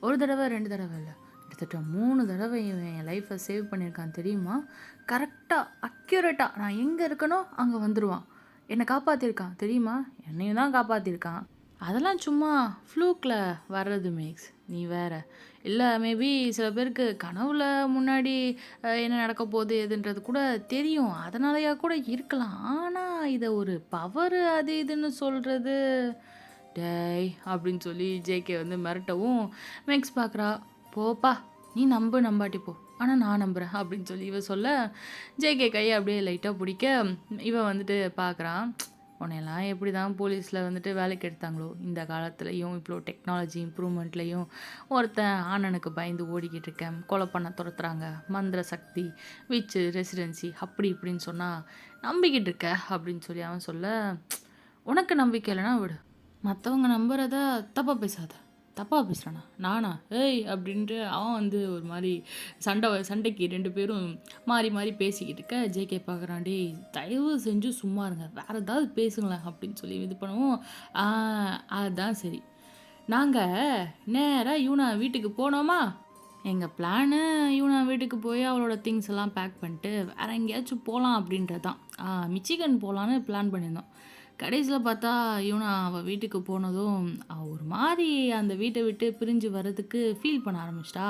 Speaker 1: ஒரு தடவை 2 தடவை இல்லை, கிட்டத்தட்ட 3 தடவை இவன் என் லைஃப்பை சேவ் பண்ணியிருக்கான் தெரியுமா, கரெக்டாக அக்யூரேட்டாக நான் எங்கே இருக்கனோ அங்கே வந்துடுவான், என்னை காப்பாற்றிருக்கான் தெரியுமா, என்னையும் தான் காப்பாற்றிருக்கான், அதெல்லாம் சும்மா ஃப்ளூக்கில் வர்றது மேக்ஸ், நீ வேற இல்லை, மேபி சில பேருக்கு கனவுல முன்னாடி என்ன நடக்க போகுது எதுன்றது கூட தெரியும், அதனாலயா கூட இருக்கலாம், ஆனால் இதை ஒரு பவர் அது இதுன்னு சொல்கிறது டேய் அப்படின்னு சொல்லி ஜேகே வந்து மிரட்டவும் மேக்ஸ் பார்க்குறா. போப்பா நீ நம்பாட்டி போ, ஆனால் நான் நம்புகிறேன் அப்படின்னு சொல்லி இவ சொல்ல ஜேகே கையை அப்படியே லைட்டாக பிடிக்க இவன் வந்துட்டு பார்க்குறான். உன்னையெல்லாம் எப்படி தான் போலீஸில் வந்துட்டு வேலைக்கு எடுத்தாங்களோ, இந்த காலத்துலேயும் இவ்வளோ டெக்னாலஜி இம்ப்ரூவ்மெண்ட்லேயும் ஒருத்தன் ஆணனுக்கு பயந்து ஓடிக்கிட்டு இருக்கேன், கொலை பண்ண துரத்துறாங்க, மந்திர சக்தி, விச்சு, ரெசிடென்சி அப்படி இப்படின்னு சொன்னால் நம்பிக்கிட்டு இருக்க அப்படின்னு சொல்லி அவன் சொல்ல, உனக்கு நம்பிக்கை இல்லைனா விடு, மற்றவங்க நம்புறத தப்பாக பேசாத. தப்பாக பேசுகிறானா நானா? ஏய் அப்படின்ட்டு அவன் வந்து ஒரு மாதிரி சண்டைக்கு 2 பேரும் மாறி மாறி பேசிக்கிட்டு இருக்க ஜேகே பார்க்குறான். டேய் தயவு செஞ்சு சும்மா இருங்க, வேறு ஏதாவது பேசுங்களேன் அப்படின்னு சொல்லி இது பண்ணுவோம். அதுதான் சரி, நாங்கள் நேராக யூனா வீட்டுக்கு போனோமா, எங்கள் பிளானு யூனா வீட்டுக்கு போய் அவளோட திங்ஸ் எல்லாம் பேக் பண்ணிட்டு வேறு எங்கேயாச்சும் போகலாம் அப்படின்றது தான். மிச்சிகன் போகலான்னு பிளான் பண்ணியிருந்தோம். கடைசியில் பார்த்தா இவனை அவள் வீட்டுக்கு போனதும் அவள் ஒரு மாதிரி அந்த வீட்டை விட்டு பிரிஞ்சு வர்றதுக்கு ஃபீல் பண்ண ஆரம்பிச்சிட்டா.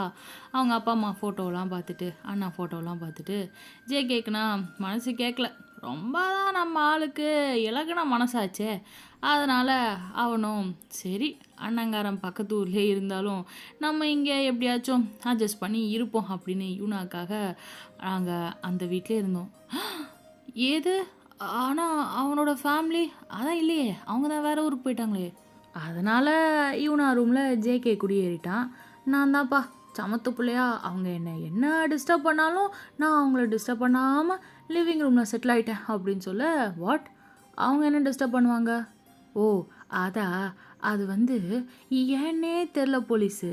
Speaker 1: அவங்க அப்பா அம்மா ஃபோட்டோவெலாம் பார்த்துட்டு, அண்ணா ஃபோட்டோவெலாம் பார்த்துட்டு ஜேகேக்குனா மனசு கேட்கல. ரொம்ப தான் நம்ம ஆளுக்கு இலகுன மனசாச்சே, அதனால் அவனும் சரி அண்ணங்காரன் பக்கத்து ஊர்லேயே இருந்தாலும் நம்ம இங்கே எப்படியாச்சும் அட்ஜஸ்ட் பண்ணி இருப்போம் அப்படின்னு யூனாக்காக நாங்கள் அந்த வீட்டிலே இருந்தோம். ஏது? ஆனால் அவனோட ஃபேமிலி அதான் இல்லையே, அவங்க தான் வேறு ஊருக்கு போயிட்டாங்களே. அதனால் யூனா ரூமில் ஜேகே குடியேறிட்டான். நான் தான்ப்பா சமத்து பிள்ளையா, அவங்க என்ன டிஸ்டர்ப் பண்ணாலும் நான் அவங்கள டிஸ்டர்ப் பண்ணாமல் லிவிங் ரூமில் செட்டில் ஆகிட்டேன் அப்படின்னு சொல்ல, வாட், அவங்க என்ன டிஸ்டர்ப் பண்ணுவாங்க? ஓ அது வந்து ஏன்னே தெரில போலீஸு,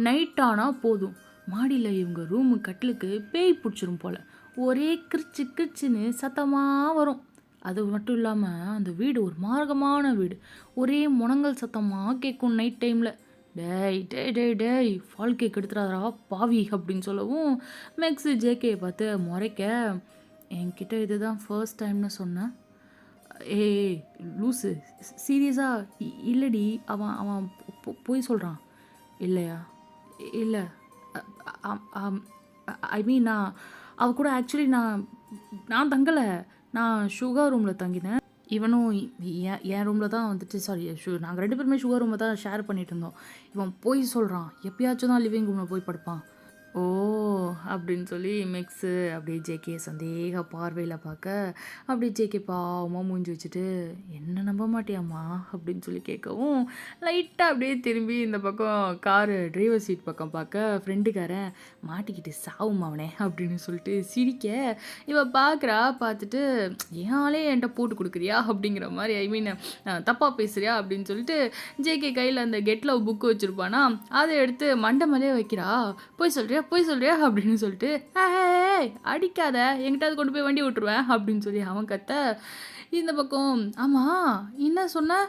Speaker 1: நைட் ஆனால் போதும் மாடியில் இவங்க ரூமு கட்டிலுக்கு பேய் பிடிச்சிரும் போல், ஒரே கிரிச்சு கிரிச்சுன்னு சத்தமாக வரும். அது மட்டும் இல்லாமல் அந்த வீடு ஒரு மார்க்கமான வீடு, ஒரே முனங்கல் சத்தமாக கேட்கும் நைட் டைமில். டேய் டேய் டேய் டேய் ஃபால் கேக் எடுத்துறாதா பாவி அப்படின்னு சொல்லவும் மேக்ஸு ஜேகேயை பார்த்து முறைக்க, என்கிட்ட இதுதான் ஃபர்ஸ்ட் டைம்னு சொன்னேன். ஏய் லூஸு, சீரியஸாக இல்லடி, அவன் போய் சொல்கிறான். இல்லையா? இல்லை, ஐ மீன் அவ கூட ஆக்சுவலி நான் தங்கலை, நான் சுகர் ரூமில் தங்கினேன். இவனும் என் ரூமில் தான் வந்துட்டு, சாரி நாங்கள் 2 பேருமே சுகர் ரூமில் தான் ஷேர் பண்ணிகிட்டு இருந்தோம். இவன் போய் சொல்கிறான், எப்பயாச்சும் தான் லிவிங் ரூமில் போய் படுப்பான். ஓ அப்படின்னு சொல்லி மிக்ஸு அப்படியே ஜேகே சந்தேக பார்வையில் பார்க்க, அப்படியே ஜேகே பாவமாக மூஞ்சி வச்சுட்டு, என்ன நம்ப மாட்டியாம்மா அப்படின்னு சொல்லி கேட்கவும் லைட்டாக அப்படியே திரும்பி இந்த பக்கம் காரு டிரைவர் சீட் பக்கம் பார்க்க, ஃப்ரெண்டுக்காரன் மாட்டிக்கிட்டு சாவும் அவனே அப்படின்னு சொல்லிட்டு சிரிக்க, இவன் பார்க்குறா. பார்த்துட்டு என் ஆளே என்கிட்ட போட்டு கொடுக்குறியா அப்படிங்கிற மாதிரி, ஐ மீன் தப்பாக பேசுகிறியா அப்படின்னு சொல்லிட்டு ஜேகே கையில் அந்த கெட் லவ் புக்கு வச்சுருப்பானா, அதை எடுத்து மண்டை மேலே வைக்கிறா. போய் சொல்கிறியா அப்படின்னு சொல்லிட்டு, அடிக்காத, என்கிட்ட அது கொண்டு போய் வண்டி விட்டுருவேன் அப்படின்னு சொல்லி அவன் கத்த, இந்த பக்கம் ஆமாம் என்ன சொன்ன,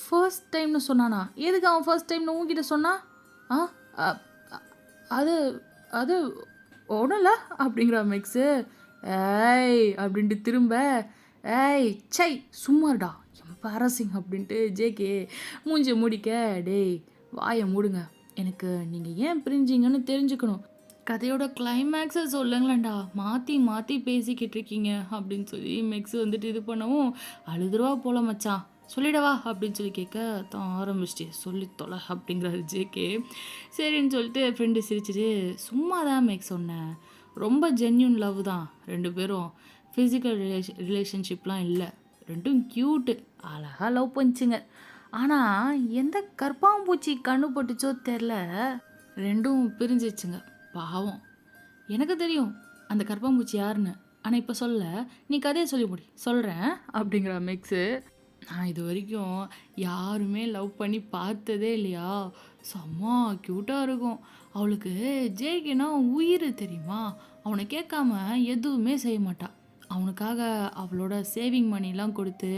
Speaker 1: ஃபர்ஸ்ட் டைம்னு சொன்னானா? எதுக்கு அவன் ஃபர்ஸ்ட் டைம்னு உங்ககிட்ட சொன்னான்? அது அது ஒன்றும் இல்லை அப்படிங்கிற மிக்ஸு. ஏய் அப்படின்ட்டு திரும்ப, ஏய் சை சும்மாடா எம்பாரசிங் அப்படின்ட்டு ஜேகே மூஞ்சி முடிக்க, டேய் வாயை மூடுங்க, எனக்கு நீங்கள் ஏன் பிரிஞ்சிங்கன்னு தெரிஞ்சுக்கணும், கதையோட கிளைமேக்ஸை சொல்லுங்களேன்டா, மாற்றி பேசிக்கிட்டு இருக்கீங்க அப்படின்னு சொல்லி மிக்ஸ் வந்துட்டு இது பண்ணவும், அழுதுருவா போல மச்சான், சொல்லிடவா அப்படின்னு சொல்லி கேட்க தான் ஆரம்பிச்சிட்டு, சொல்லி தொலை அப்படிங்கிறாரு ஜேகே. சரின்னு சொல்லிட்டு ஃப்ரெண்டு சிரிச்சிட்டு, சும்மா தான் மேக் சொன்னேன், ரொம்ப ஜென்யூன் லவ் தான் 2 பேரும், ஃபிசிக்கல் ரிலேஷன்ஷிப்லாம் இல்லை, 2ம் க்யூட்டு அழகாக லவ் பண்ணிச்சுங்க. ஆனால் எந்த கற்பாம்பூச்சி கண்ணு போட்டுச்சோ தெரில, 2ம் பிரிஞ்சிச்சுங்க. பாவம், எனக்கு தெரியும் அந்த கற்பாம்பூச்சி யாருன்னு, ஆனால் இப்போ சொல்ல, நீ கதையை சொல்லி முடி, சொல்கிறேன் அப்படிங்கிற மிக்ஸு. நான் இது வரைக்கும் யாருமே லவ் பண்ணி பார்த்ததே இல்லையா, செம்ம க்யூட்டாக இருக்கும், அவளுக்கு ஜேகேனா உயிர் தெரியுமா, அவனை கேட்காம எதுவுமே செய்ய மாட்டாள், அவனுக்காக அவளோட சேவிங் மணிலாம் கொடுத்து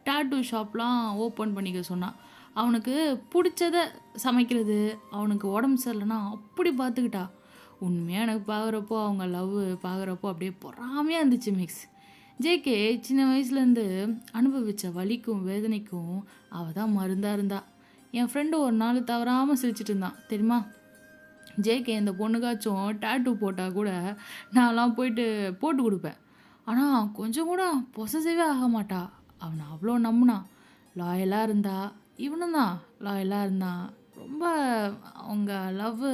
Speaker 1: டாட்டூ ஷாப்லாம் ஓப்பன் பண்ணிக்க சொன்னான், அவனுக்கு பிடிச்சத சமைக்கிறது, அவனுக்கு உடம்பு சரியில்லைன்னா அப்படி பார்த்துக்கிட்டா. உண்மையாக எனக்கு பார்க்குறப்போ, அவங்க லவ் பார்க்குறப்போ அப்படியே பொறாமையாக இருந்துச்சு மிக்ஸ். ஜேகே சின்ன வயசுலேருந்து அனுபவித்த வலிக்கும் வேதனைக்கும் அவள் தான் மருந்தாக இருந்தா. என் ஃப்ரெண்டு ஒரு நாள் தவறாமல் சிரிச்சிட்டு இருந்தான் தெரியுமா, ஜேகே இந்த பொண்ணுக்காச்சும் டாட்டூ போட்டால் கூட நான்லாம் போயிட்டு போட்டு கொடுப்பேன், ஆனால் கொஞ்சம் கூட பொசசிவே ஆக மாட்டா, அவனை அவ்வளோ நம்பினா, லாயலாக இருந்தா, இவனும் தான் லாயலாக இருந்தான். ரொம்ப அவங்க லவ்வு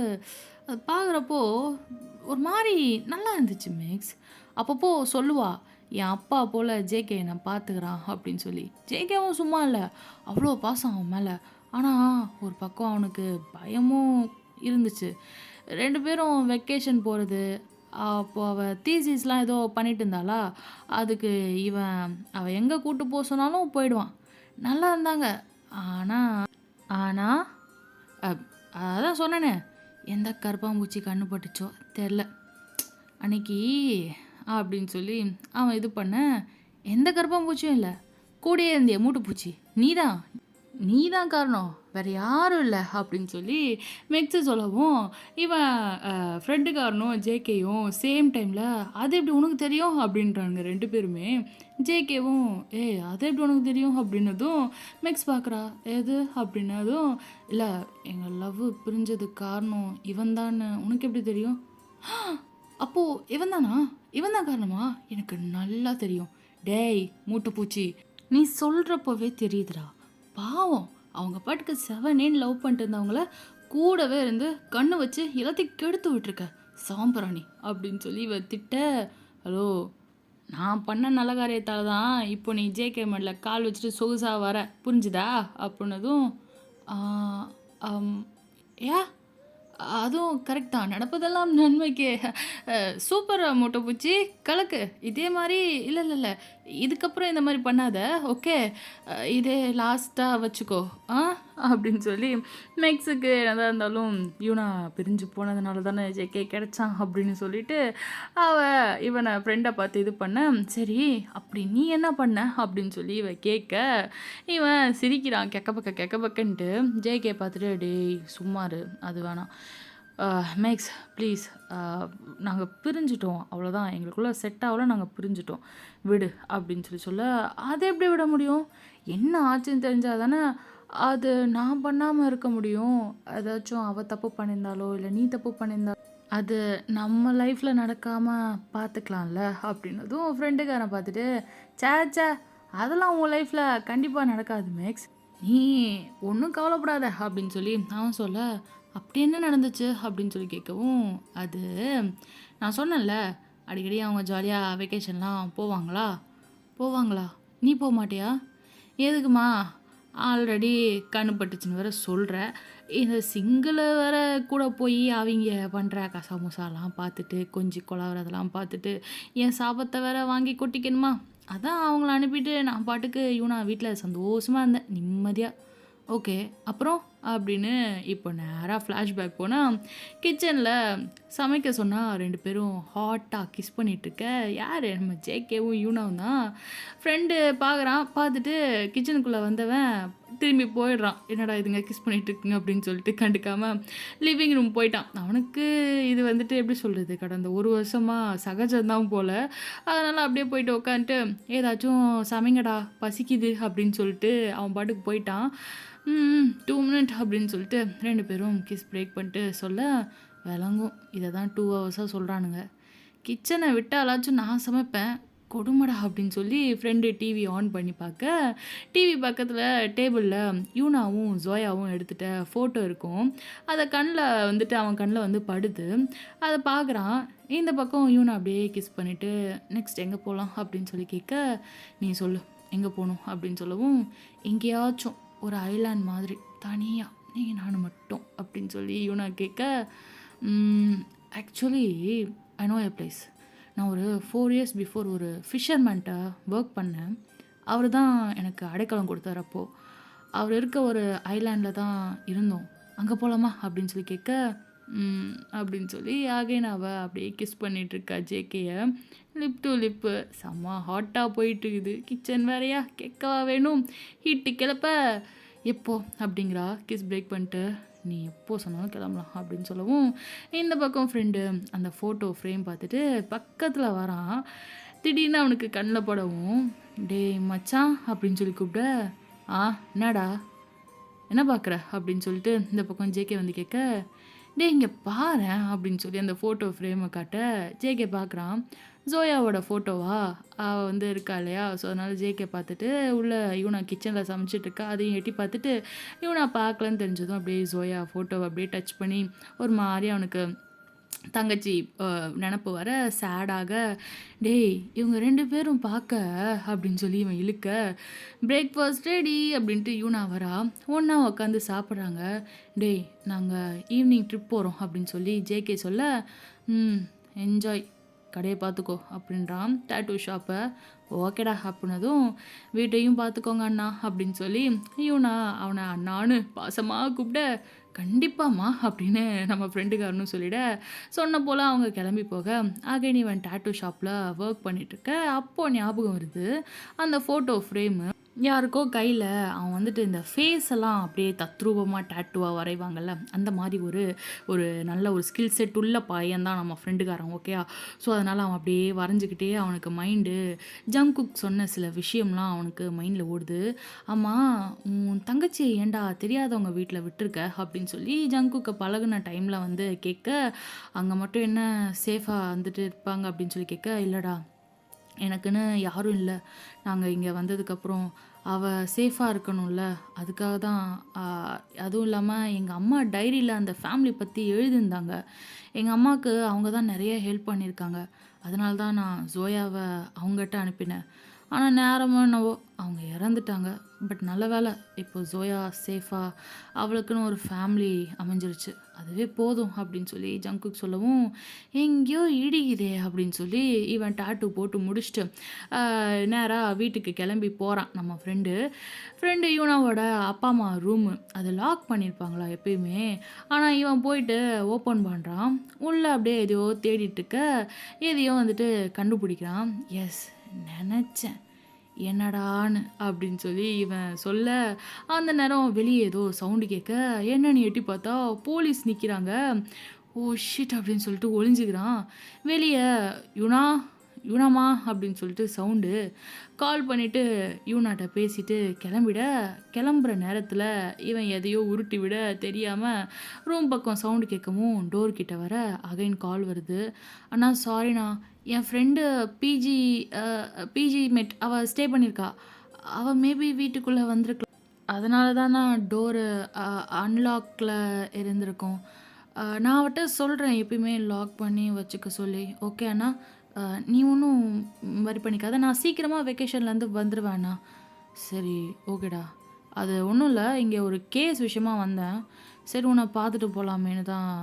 Speaker 1: அது பார்க்குறப்போ ஒரு மாரி நல்லா இருந்துச்சு மேக்ஸ். அப்பப்போ சொல்லுவா, "என் அப்பா போல ஜேகே என்ன பார்த்துக்கிறான்" அப்படின்னு சொல்லி. ஜேகேவும் சும்மா இல்ல. அவ்வளோ பாசம் அவன் மேல. ஆனா, ஒரு பக்கம் அவனுக்கு பயமும் இருந்துச்சு. 2 பேரும் வெக்கேஷன் போறது. அப்போ அவ தீசிஸ்லாம் ஏதோ பண்ணிட்டு இருந்தாளா, அதுக்கு அவ எங்க கூட்டு போ சொன்னாலும் போயிடுவான். நல்லா இருந்தாங்க. ஆனா ஆனா, அப் அதான் சொன்னேனே, எந்த கருப்பான்பூச்சி கண்ணு பட்டுச்சோ தெரில. அன்னைக்கு அப்படின்னு சொல்லி அவன் இது பண்ண, எந்த கருப்பான்பூச்சியும் இல்ல. கூடயே இருந்தியே மூட்டுப்பூச்சி, நீதான். நீதான் காரணம். வேற யாரும் இல்ல அப்படின்னு சொல்லி மெக்ஸு சொல்லவும், இவன் ஃப்ரெண்டுக்காரனும் ஜேகேயும் சேம் டைம்ல, "அது எப்படி உனக்கு தெரியும்?" அப்படின்றானுங்க 2 பேருமே. ஜேகேவும், "ஏய் அது எப்படி உனக்கு தெரியும்?" அப்படின்னதும், மெக்ஸ் பார்க்குறா, "எது?" அப்படின்னதும், "இல்ல எங்க லவ் பிரிஞ்சதுக்கு காரணம் இவன் தான்னு உனக்கு எப்படி தெரியும்?" அப்போ இவன் தானா? இவன் தான் காரணமா? எனக்கு நல்லா தெரியும். டேய் மூட்டைப்பூச்சி, நீ சொல்றப்பவே தெரியுதுடா. பாவம் அவங்க பாட்டுக்கு செவனேன்னு லவ் பண்ணிட்டு இருந்தவங்கள கூடவே இருந்து கண்ணு வச்சு எல்லாத்தையும் கெடுத்து விட்டுருக்க சாம்பிராணி அப்படின்னு சொல்லி இவ திட்ட. ஹலோ, நான் பண்ண நல்ல காரியத்தால் தான் இப்போ நீ ஜேகே மடில கால் வச்சுட்டு சொகுசா வர, புரிஞ்சுதா அப்படின்னதும், "ஆ, ஆம், ஏ அதுவும் கரெக்ட் தான். நடப்பதெல்லாம் நன்மைக்கே. சூப்பர் மொட்டைப்பூச்சி, கலக்கு. இதே மாரி இல்ல. இதுக்கப்புறம் இந்த மாரி பண்ணாத. ஓகே. இதே லாஸ்ட்டா வச்சுக்கோ. ஆ அப்படின்னு சொல்லி மெக்ஸுக்கு என்னதான் இருந்தாலும் யூனா பிரிஞ்சு போனதுனால தானே ஜேகே கிடைச்சான் அப்படின்னு சொல்லிட்டு அவ இவனை ஃப்ரெண்டை பார்த்து இது பண்ண, சரி அப்படி நீ என்ன பண்ண அப்படின்னு சொல்லி இவ கேட்க, இவன் சிரிக்கிறான் கெக்க பக்கன்ட்டு. ஜேகே பார்த்துட்டு, டேய் சும்மாரு, அது வேணாம். மேக்ஸ் ப்ளீஸ், நாங்கள் பிரிஞ்சிட்டோம் அவ்வளோதான், எங்களுக்குள்ளே செட் ஆகல, நாங்கள் பிரிஞ்சிட்டோம், விடு அப்படின்னு சொல்ல, அதை எப்படி விட முடியும்? என்ன ஆச்சுன்னு தெரிஞ்சால் தானே அது நான் பண்ணாமல் இருக்க முடியும். ஏதாச்சும் அவள் தப்பு பண்ணியிருந்தாலோ இல்லை நீ தப்பு பண்ணியிருந்தாலோ அது நம்ம லைஃப்பில் நடக்காமல் பார்த்துக்கலாம்ல அப்படின்னதும் ஃப்ரெண்டுக்காரன் பார்த்துட்டு, சே அதெல்லாம் உன் லைஃப்பில் கண்டிப்பாக நடக்காது மேக்ஸ், நீ ஒன்றும் கவலைப்படாத அப்படின்னு சொல்லி அவன் சொல்ல, அப்படி என்ன நடந்துச்சு அப்படின்னு சொல்லி கேட்கவும், அது நான் சொன்னேன்ல அடிக்கடி அவங்க ஜாலியாக வெக்கேஷன்லாம் போவாங்களா, நீ போக மாட்டியா? எதுக்குமா? ஆல்ரெடி கண்ணு பட்டுச்சுன்னு வேற சொல்கிற, இந்த சிங்கிளை வேற கூட போய் அவங்க பண்ணுற கசமுசாலாம் பார்த்துட்டு கொஞ்சி கொலாவறதெல்லாம் பார்த்துட்டு என் சாபத்தை வேற வாங்கி கொட்டிக்கணுமா? அதான் அவங்கள அனுப்பிட்டு நான் பாட்டுக்கு யூனா வீட்டில் சந்தோஷமாக இருந்தேன் நிம்மதியாக. ஓகே, அப்புறம் அப்படின்னு இப்போ நேராக ஃப்ளாஷ்பேக் போனால் கிச்சனில் சமைக்க சொன்னால் 2 பேரும் ஹாட்டாக கிஸ் பண்ணிகிட்ருக்க. யார்? நம்ம ஜேகேவும் யூனாவும் தான். ஃப்ரெண்டு பார்க்குறான், பார்த்துட்டு கிச்சனுக்குள்ளே வந்தவன் திரும்பி போயிடுறான். என்னடா இதுங்க கிஸ் பண்ணிகிட்ருக்குங்க அப்படின்னு சொல்லிட்டு கண்டுக்காமல் லிவிங் ரூம் போயிட்டான். அவனுக்கு இது வந்துட்டு எப்படி சொல்கிறது, கடந்த 1 வருஷமாக சகஜம்தான் போல். அதனால் அப்படியே போயிட்டு உட்காந்துட்டு ஏதாச்சும் சமைங்கடா பசிக்குது அப்படின்னு சொல்லிட்டு அவன் பாட்டுக்கு போயிட்டான். 2 மினிட் அப்படின்னு சொல்லிட்டு 2 பேரும் கிஸ் பிரேக் பண்ணிட்டு சொல்ல, விளங்கும் இதை தான் 2 ஹவர்ஸாக சொல்கிறானுங்க. கிச்சனை விட்டாலாச்சும் நான் சமைப்பேன், கொடுமடா அப்படின்னு சொல்லி ஃப்ரெண்டு டிவி ஆன் பண்ணி பார்க்க, டிவி பக்கத்தில் டேபிளில் யூனாவும் ஜோயாவும் எடுத்துகிட்ட ஃபோட்டோ இருக்கும். அதை கண்ணில் வந்துட்டு அவன் கண்ணில் வந்து படுது. அதை பார்க்குறான். இந்த பக்கம் யூனா அப்படியே கிஸ் பண்ணிவிட்டு, நெக்ஸ்ட் எங்கே போகலாம் அப்படின்னு சொல்லி கேட்க, நீ சொல்லு எங்கே போகணும் அப்படின்னு சொல்லவும், எங்கேயாச்சும் ஒரு ஐலாண்ட் மாதிரி தனியாக நீ நான் மட்டும் அப்படின்னு சொல்லி யூனா கேட்க, actually I know a place. நான் ஒரு 4 இயர்ஸ் பிஃபோர் ஒரு ஃபிஷர்மேன்ட்ட ஒர்க் பண்ணேன். அவர் தான் எனக்கு அடைக்கலம் கொடுத்தார். அப்போது அவர் இருக்க ஒரு ஐலாண்டில் தான் இருந்தோம், அங்கே போகலாமா அப்படின்னு சொல்லி கேட்க, அப்படின்னு சொல்லி அகைன் அவள் அப்படியே கிஸ் பண்ணிகிட்ருக்கா ஜேகேயை. லிப் டு லிப்பு செம்ம ஹாட்டாக போயிட்டுருக்குது. கிச்சன் வேறையா கேட்கவா வேணும்? ஹீட்டு கிளப்ப எப்போ அப்படிங்கிறா கிஸ் பிரேக் பண்ணிட்டு. நீ எப்போ சொன்னாலும் கிளம்பலாம் அப்படின்னு சொல்லவும், இந்த பக்கம் ஃப்ரெண்டு அந்த ஃபோட்டோ ஃப்ரேம் பார்த்துட்டு பக்கத்தில் வரான். திடீர்னு அவனுக்கு கண்ணில் படவும், டேய் மச்சான் அப்படின்னு சொல்லி கூப்பிட, என்னடா என்ன பார்க்குற அப்படின்னு சொல்லிட்டு இந்த பக்கம் ஜேகே வந்து கேட்க, டே இங்கே பாரு அப்படின்னு சொல்லி அந்த ஃபோட்டோ ஃப்ரேமை காட்ட ஜேகே பார்க்குறான். ஜோயாவோட ஃபோட்டோவா அவள் வந்து இருக்கா இல்லையா? ஸோ அதனால் ஜேகே பார்த்துட்டு உள்ள யூனா கிச்சனில் சமைச்சிட்ருக்கா. அதையும் எட்டி பார்த்துட்டு யூனா பார்க்கலன்னு தெரிஞ்சதும் அப்படியே ஜோயா ஃபோட்டோவை அப்படியே டச் பண்ணி ஒரு மாதிரி அவனுக்கு தங்கச்சி நினப்பு வர சேடாக, டேய் இவங்க 2 பேரும் பார்க்க அப்படின்னு சொல்லி இவன் இழுக்க, பிரேக்ஃபாஸ்ட் ரெடி அப்படின்ட்டு யூனா வரா. ஒன்றா உட்காந்து சாப்பிட்றாங்க. டேய் நாங்கள் ஈவினிங் ட்ரிப் போகிறோம் அப்படின்னு சொல்லி ஜேகே சொல்ல, என்ஜாய் கடையை பார்த்துக்கோ அப்படின்றான் டேட்டூ ஷாப்பை. ஓகேடா அப்படின்னதும் வீட்டையும் பார்த்துக்கோங்க அண்ணா அப்படின்னு சொல்லி யூனா அவனை அண்ணான்னு பாசமாக கூப்பிட, கண்டிப்பாம்மா அப்படின்னு நம்ம ஃப்ரெண்டுக்காரனும் சொல்லிட சொன்ன போல் அவங்க கிளம்பி போக அகைன் இவன் டேட்டூ ஷாப்பில் ஒர்க் பண்ணிகிட்ருக்க. அப்போது ஞாபகம் வருது அந்த ஃபோட்டோ ஃப்ரேமு யாருக்கோ கையில் அவன் வந்துட்டு இந்த ஃபேஸ் எல்லாம் அப்படியே தத்ரூபமாக டேட்டூவாக வரைவாங்கல்ல, அந்த மாதிரி ஒரு நல்ல ஒரு ஸ்கில் செட் உள்ள பையன்தான் நம்ம ஃப்ரெண்டுக்காரன். ஓகேயா? ஸோ அதனால் அவன் அப்படியே வரைஞ்சிக்கிட்டே அவனுக்கு மைண்டு ஜங்குக் சொன்ன சில விஷயம்லாம் அவனுக்கு மைண்டில் ஓடுது. ஆமாம் உன் தங்கச்சி ஏண்டா தெரியாதவங்க வீட்டில் விட்டுருக்க அப்படின்னு சொல்லி ஜங்குக்கை பழகுன டைமில் வந்து கேட்க, அங்கே மட்டும் என்ன சேஃபாக வந்துட்டு இருப்பாங்க அப்படின்னு சொல்லி கேட்க, இல்லைடா எனக்குன்னு யாரும் இல்லை, நாங்கள் இங்கே வந்ததுக்கப்புறம் அவள் சேஃபாக இருக்கணும்ல அதுக்காக தான். அதுவும் இல்லாமல் எங்கள் அம்மா டைரியில் அந்த ஃபேமிலி பற்றி எழுதியிருந்தாங்க. எங்கள் அம்மாவுக்கு அவங்க தான் நிறைய ஹெல்ப் பண்ணியிருக்காங்க. அதனால தான் நான் ஜோயாவை அவங்ககிட்ட அனுப்பினேன். ஆனால் நேரமோ என்னவோ அவங்க இறந்துட்டாங்க. பட் நல்ல வேலை இப்போ ஜோயா சேஃபாக அவளுக்குன்னு ஒரு ஃபேமிலி அமைஞ்சிருச்சு, அதுவே போதும் அப்படின்னு சொல்லி ஜங்குக் சொல்லவும், எங்கேயோ இடிக்குதே அப்படின்னு சொல்லி இவன் டேட்டூ போட்டு முடிச்சுட்டு நேராக வீட்டுக்கு கிளம்பி போகிறான். நம்ம ஃப்ரெண்டு யூனாவோட அப்பா அம்மா ரூமு அது லாக் பண்ணியிருப்பாங்களா எப்பயுமே. ஆனால் இவன் போயிட்டு ஓப்பன் பண்ணுறான். உள்ளே அப்படியே எதையோ தேடிட்டுருக்க எதையோ வந்துட்டு கண்டுபிடிக்கிறான். எஸ் நினச்சேன் என்னடான்னு அப்படின்னு சொல்லி இவன் சொல்ல, அந்த நேரம் வெளியே ஏதோ சவுண்டு கேட்க என்னன்னு எட்டி பார்த்தா போலீஸ் நிற்கிறாங்க. ஓ ஷிட் அப்படின்னு சொல்லிட்டு ஒளிஞ்சுக்கிறான். வெளியே யூனாமா அப்படின்னு சொல்லிட்டு சவுண்டு. கால் பண்ணிவிட்டு யூனாட்ட பேசிட்டு கிளம்புற நேரத்தில் இவன் எதையோ உருட்டி விட தெரியாமல் ரூம் பக்கம் சவுண்டு கேட்கவும் டோர் கிட்ட வர அகைன் கால் வருது. அண்ணா சாரிண்ணா, என் ஃப்ரெண்டு பிஜி மெட் அவள் ஸ்டே பண்ணியிருக்கா. அவள் மேபி வீட்டுக்குள்ளே வந்திருக்கலாம், அதனால தான் நான் டோரு அன்லாக்கில் இருந்திருக்கோம். நான் அவட்ட சொல்கிறேன் எப்பயுமே லாக் பண்ணி வச்சுக்க சொல்லி. ஓகே அண்ணா, நீ ஒன்றும் வரி பண்ணிக்காத, நான் சீக்கிரமாக வெக்கேஷன்லேருந்து வந்துடுவேண்ணா. சரி ஓகேடா, அது ஒன்றும் இல்லை, இங்கே ஒரு கேஸ் விஷயமா வந்தேன், சரி உன்னை பார்த்துட்டு போகலாமேன்னு தான்.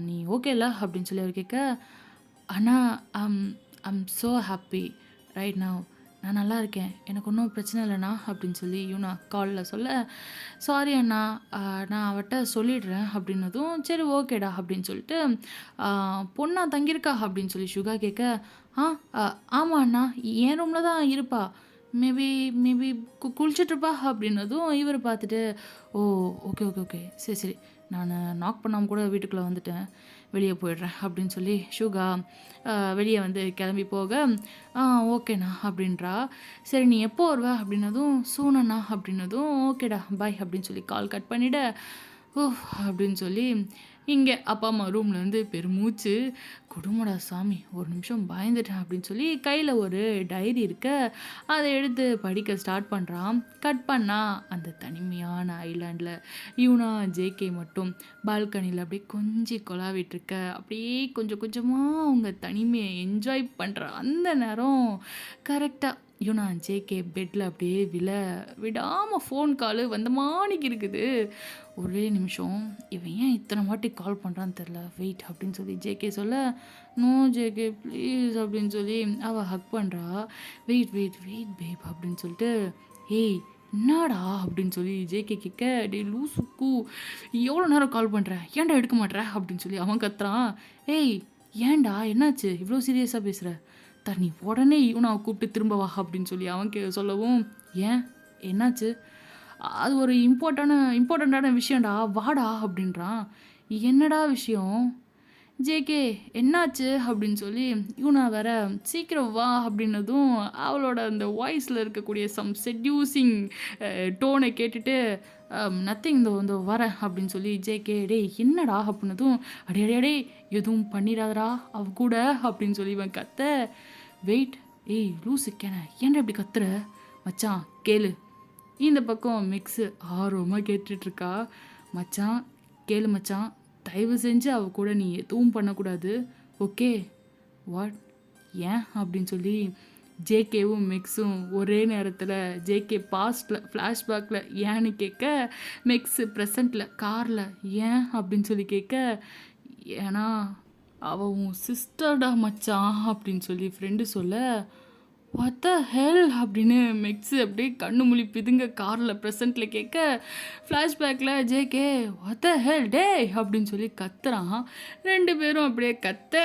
Speaker 1: நீ ஓகே இல்லை அப்படின்னு சொல்லி அவர் கேட்க, அண்ணா I'm so happy right now, நான் நல்லா இருக்கேன், எனக்கு ஒன்றும் பிரச்சனை இல்லைண்ணா அப்படின்னு சொல்லி யூனா காலில் சொல்ல, சாரி அண்ணா நான் அவட்ட சொல்லிடுறேன் அப்படின்னதும் சரி ஓகேடா அப்படின்னு சொல்லிட்டு, பொண்ணா தங்கியிருக்கா அப்படின்னு சொல்லி சுகா கேட்க, ஆமாம் அண்ணா என் ரூமில் தான் இருப்பா, மேபி குளிச்சுட்ருப்பா அப்படின்னதும் இவர் பார்த்துட்டு, ஓ ஓகே ஓகே ஓகே சரி சரி, நான் நாக் பண்ணாமல் கூட வீட்டுக்குள்ளே வந்துட்டேன், வெளியே போயிடுறேன் அப்படின்னு சொல்லி சுகா வெளியே வந்து கிளம்பி போக, ஓகேண்ணா அப்படின்றா. சரி நீ எப்போ வருவ அப்படின்னதும் சூனண்ணா அப்படின்னதும் ஓகேடா பாய் அப்படின்னு சொல்லி கால் கட் பண்ணிவிட, ஓ அப்படின்னு சொல்லி இங்கே அப்பா அம்மா ரூம்லேருந்து பெருமூச்சு, கொடுமடா சாமி ஒரு நிமிஷம் பயந்துட்டேன் அப்படின்னு சொல்லி கையில் ஒரு டைரி இருக்க அதை எடுத்து படிக்க ஸ்டார்ட் பண்ணுறான். கட் பண்ணால் அந்த தனிமையான ஐலாண்டில் யூனா ஜேகே மட்டும் பால்கனியில் அப்படியே கொஞ்சம் கொலாவிட்டுருக்க, அப்படியே கொஞ்சம் கொஞ்சமாக அவங்க தனிமையை என்ஜாய் பண்ணுற அந்த நேரம் கரெக்டாக யூனா ஜேகே பெட்டில் அப்படியே விடாமல் ஃபோன் கால் வந்த மாணிக்கு இருக்குது. ஒரே நிமிஷம், இவன் ஏன் இத்தனை வாட்டி கால் பண்ணுறான்னு தெரில, வெயிட் அப்படின்னு சொல்லி ஜேகே சொல்ல, நோ ஜேகே ப்ளீஸ் அப்படின்னு சொல்லி அவள் ஹக் பண்ணுறா. வெயிட் பேப் அப்படின்னு சொல்லிட்டு, ஏய் என்னடா அப்படின்னு சொல்லி ஜேகே கேட்க, டே லூசுக்கு எவ்வளோ நேரம் கால் பண்ணுறேன், ஏன்டா எடுக்க மாட்டேற அப்படின்னு சொல்லி அவன் கத்துறான். ஏய் ஏன்டா என்னாச்சு இவ்வளோ சீரியஸாக பேசுகிற, நீ உடனே இவனை கூப்பிட்டு திரும்ப வா அப்படின்னு சொல்லி அவன் சொல்லவும், ஏன் என்னாச்சு, அது ஒரு இம்பார்ட்டண்ட்டான விஷயம்டா வாடா அப்படின்றான். என்னடா விஷயம், ஜேகே என்னாச்சு அப்படின்னு சொல்லி இவனா வேற சீக்கிரம் வா அப்படின்னதும் அவளோட அந்த வாய்ஸில் இருக்கக்கூடிய செட்யூசிங் டோனை கேட்டுட்டு நத்திங் இந்த வரேன் அப்படின்னு சொல்லி ஜேகே டேய் என்னடா அப்படின்னதும் அடே எதுவும் பண்ணிடாதடா அவ கூட அப்படின்னு சொல்லி இவன் கத்த வெயிட் ஏய் லூசுக்கேன ஏன்டா இப்படி கத்துற மச்சான் கேளு. இந்த பக்கம் மிக்ஸு ஆர்வமாக கேட்டுட்ருக்கா. மச்சான் கேளு மச்சான், தயவு செஞ்சு அவ கூட நீ எதுவும் பண்ணக்கூடாது, ஓகே? வாட், ஏன் அப்படின்னு சொல்லி ஜேகேவும் மிக்ஸும் ஒரே நேரத்தில் ஜேகே பாஸ்டில் ஃப்ளாஷ்பேக்கில் ஏன்னு கேட்க, மிக்ஸு ப்ரெசண்ட்டில் காரில் ஏன் அப்படின்னு சொல்லி கேட்க, ஏன்னா அவள் உன் சிஸ்டர்டா மச்சான் அப்படின்னு சொல்லி ஃப்ரெண்டு சொல்ல, வாட் த ஹெல் அப்படின்னு மிக்ஸு அப்படியே கண்ணு முழி பிதுங்க காரில் ப்ரெசண்ட்டில் கேட்க, ஃப்ளாஷ்பேக்கில் ஜேகே வாட் த ஹெல் டே அப்படின்னு சொல்லி கத்துறான். 2 பேரும் அப்படியே கத்த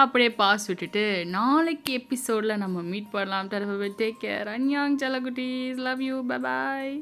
Speaker 1: அப்படியே பாஸ் விட்டுட்டு நாளைக்கு எபிசோடில் நம்ம மீட் பண்ணலாம். Take care. அன்யாங் செல்லகுட்டீஸ், லவ் யூ, பை பாய்.